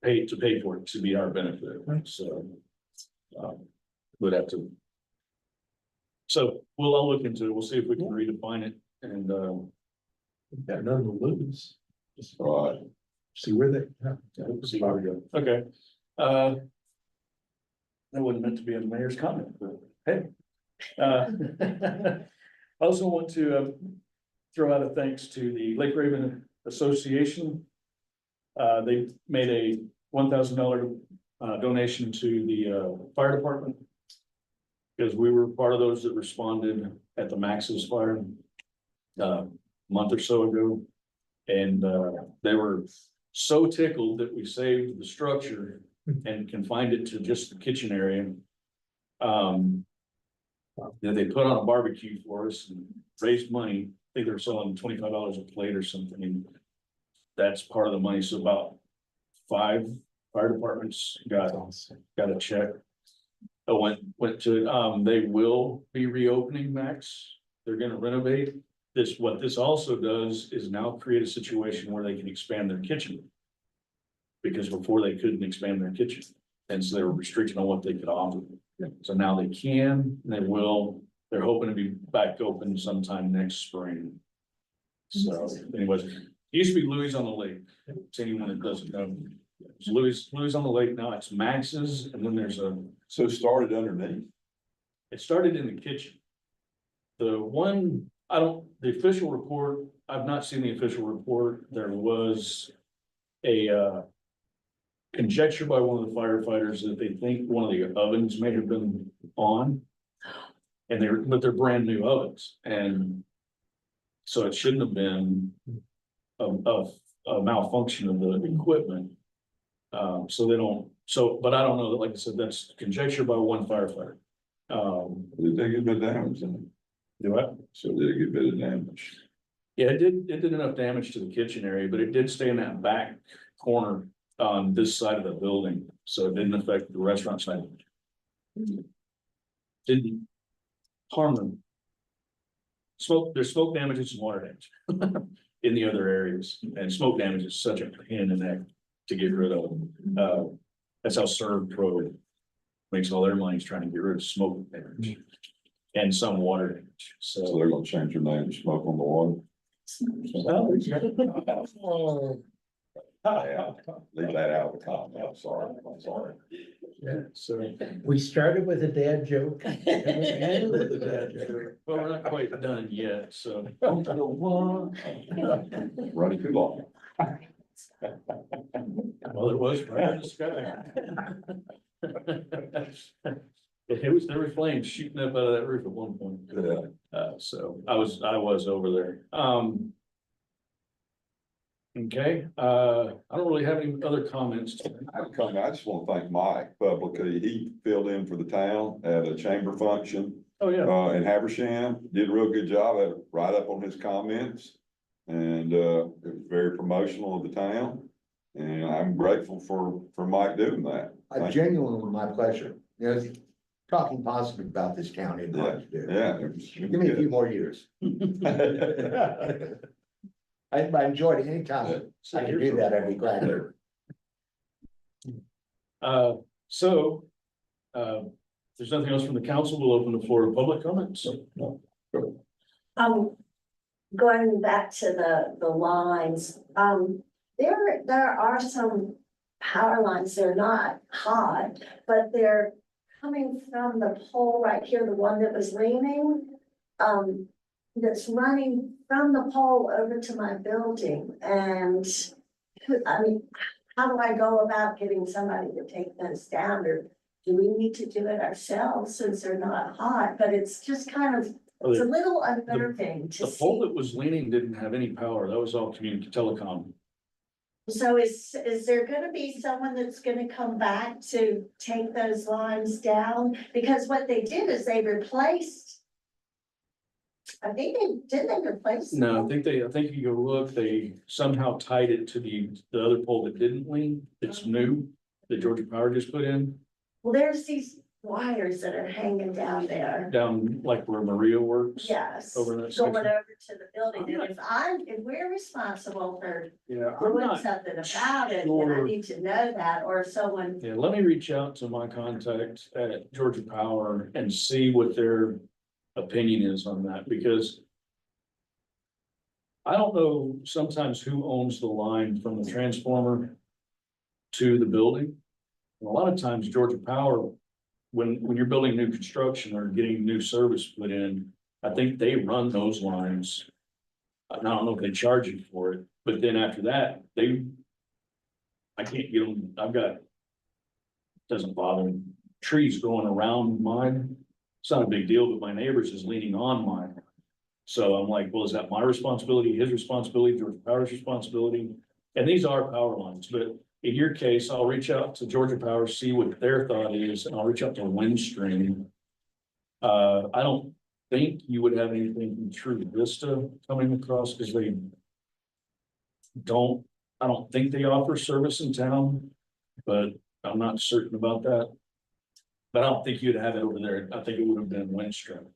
pay for it to be our benefit. So we'd have to. So I'll look into it. We'll see if we can redefine it and We've got none to lose. Just right. see where they. see where we go. Okay. That wasn't meant to be a mayor's comment, but hey. I also want to throw out a thanks to the Lake Raven Association. They made a $1,000 donation to the fire department. Because we were part of those that responded at the Max's fire a month or so ago. And they were so tickled that we saved the structure and confined it to just the kitchen area. They put on a barbecue for us and raised money. I think they were selling $25 a plate or something. And that's part of the money. So about 5 fire departments got a check. I went to it. They will be reopening Max. They're gonna renovate this. What this also does is now create a situation where they can expand their kitchen. Because before they couldn't expand their kitchen. And so they were restricted on what they could offer. So now they can, and they will. They're hoping to be back open sometime next spring. So anyways, It used to be Louis on the Lake, to anyone that doesn't know. It's Louis on the Lake, now it's Max's, and then there's So it started underneath. it started in the kitchen. The one, the official report, I've not seen the official report, there was a conjecture by one of the firefighters that they think one of the ovens may have been on. And but they're brand new ovens, and so it shouldn't have been a malfunction of the equipment. So they don't, but I don't know, like I said, that's conjecture by one firefighter. Did they get a bit of damage in it? Do I? So did it get a bit of damage? Yeah, it did enough damage to the kitchen area, but it did stay in that back corner on this side of the building, so it didn't affect the restaurant side. Didn't harm them. There's smoke damages and water damage in the other areas, and smoke damage is such a pain in the neck to get rid of. That's how Serve Pro makes all their money, is trying to get rid of smoke damage and some water damage, So so. they're gonna change their name to Smoke on the Water. Yeah, leave that out of the comment. I'm sorry. Yeah, so. We started with a dad joke. and we ended with a dad joke. Well, we're not quite done yet, so. Running too long. Well, it was right in the sky. There were flames shooting up out of that roof at one point. Yeah. So I was over there. Okay, I don't really have any other comments. I just want to thank Mike publicly. He filled in for the town at a chamber function Oh, yeah. in Habersham. Did a real good job. Had a write up on his comments. And it was very promotional of the town. And I'm grateful for Mike doing that. I genuinely, my pleasure, you know, talking positive about this county and what to do. Yeah. it was Give me a few more years. I enjoyed it anytime I can do that, I'd be glad to. So, if there's nothing else from the council, we'll open the floor to public comments. Going back to the lines, there are some power lines, they're not hot, but they're coming from the pole right here, the one that was leaning. That's running from the pole over to my building, and how do I go about getting somebody to take those down, or do we need to do it ourselves since they're not hot? But it's just kind of, it's a little unnerving to The pole see. that was leaning didn't have any power. That was all telecom. So is there gonna be someone that's gonna come back to take those lines down? Because what they did is they replaced. I think didn't they replace? No, I think if you go look, they somehow tied it to the other pole that didn't lean. It's new, that Georgia Power just put in, Well, there's these wires that are hanging down there. down like where Maria works. Yes, Over going that section. over to the building, and if we're responsible for Yeah, I'm doing not, something about it, then I sure. need to know that, or someone. yeah, let me reach out to my contact at Georgia Power and see what their opinion is on that, because I don't know sometimes who owns the line from the transformer to the building. And a lot of times Georgia Power, when you're building new construction or getting new service put in, I think they run those lines. I don't know if they charge you for it, but then after that, I can't get them, doesn't bother me, trees growing around mine. It's not a big deal, but my neighbor's is leaning on mine. So I'm like, well, is that my responsibility, his responsibility, Georgia Power's responsibility? And these are power lines, but in your case, I'll reach out to Georgia Power, see what their thought is, and I'll reach out to Windstream. I don't think you would have anything from True Vista coming across, because I don't think they offer service in town, but I'm not certain about that. But I don't think you'd have it over there. I think it would have been Windstream.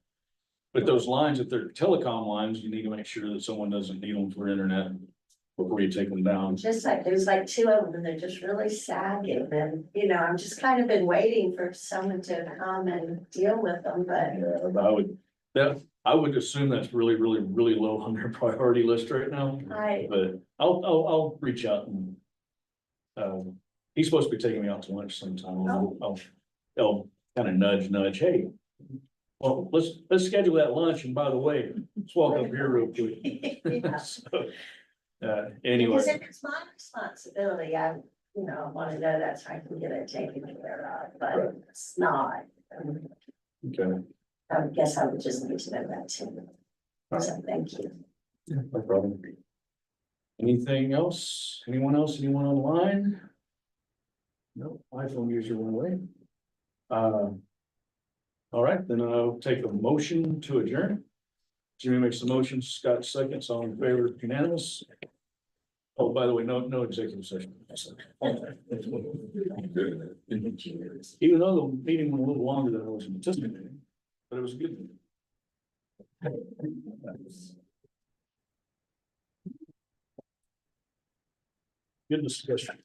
But those lines, if they're telecom lines, you need to make sure that someone doesn't need them for internet before you take them down. Just like, there's like two of them, and they're just really sagging, and, I'm just kind of been waiting for someone to come and deal with them, but. Yeah, I would assume that's really, really, really low on their priority list right now. I, But I'll reach out and. He's supposed to be taking me out to lunch sometime. I'll kind of nudge, hey. Well, let's schedule that lunch, and by the way, let's walk up here real quick. Yeah. So, anyway, Because if it's my responsibility, I, want to know that so I can get it taken care of, but it's not. okay, I guess I would just need to know that too. So thank you. no problem. Anything else? Anyone else? Anyone online? No, iPhone user went away. All right, then I'll take a motion to adjourn. Jimmy makes the motion, Scott seconds, all in favor, unanimous. Oh, by the way, no executive session. Even though the meeting went a little longer than I was anticipating, but it was a good. Good discussion.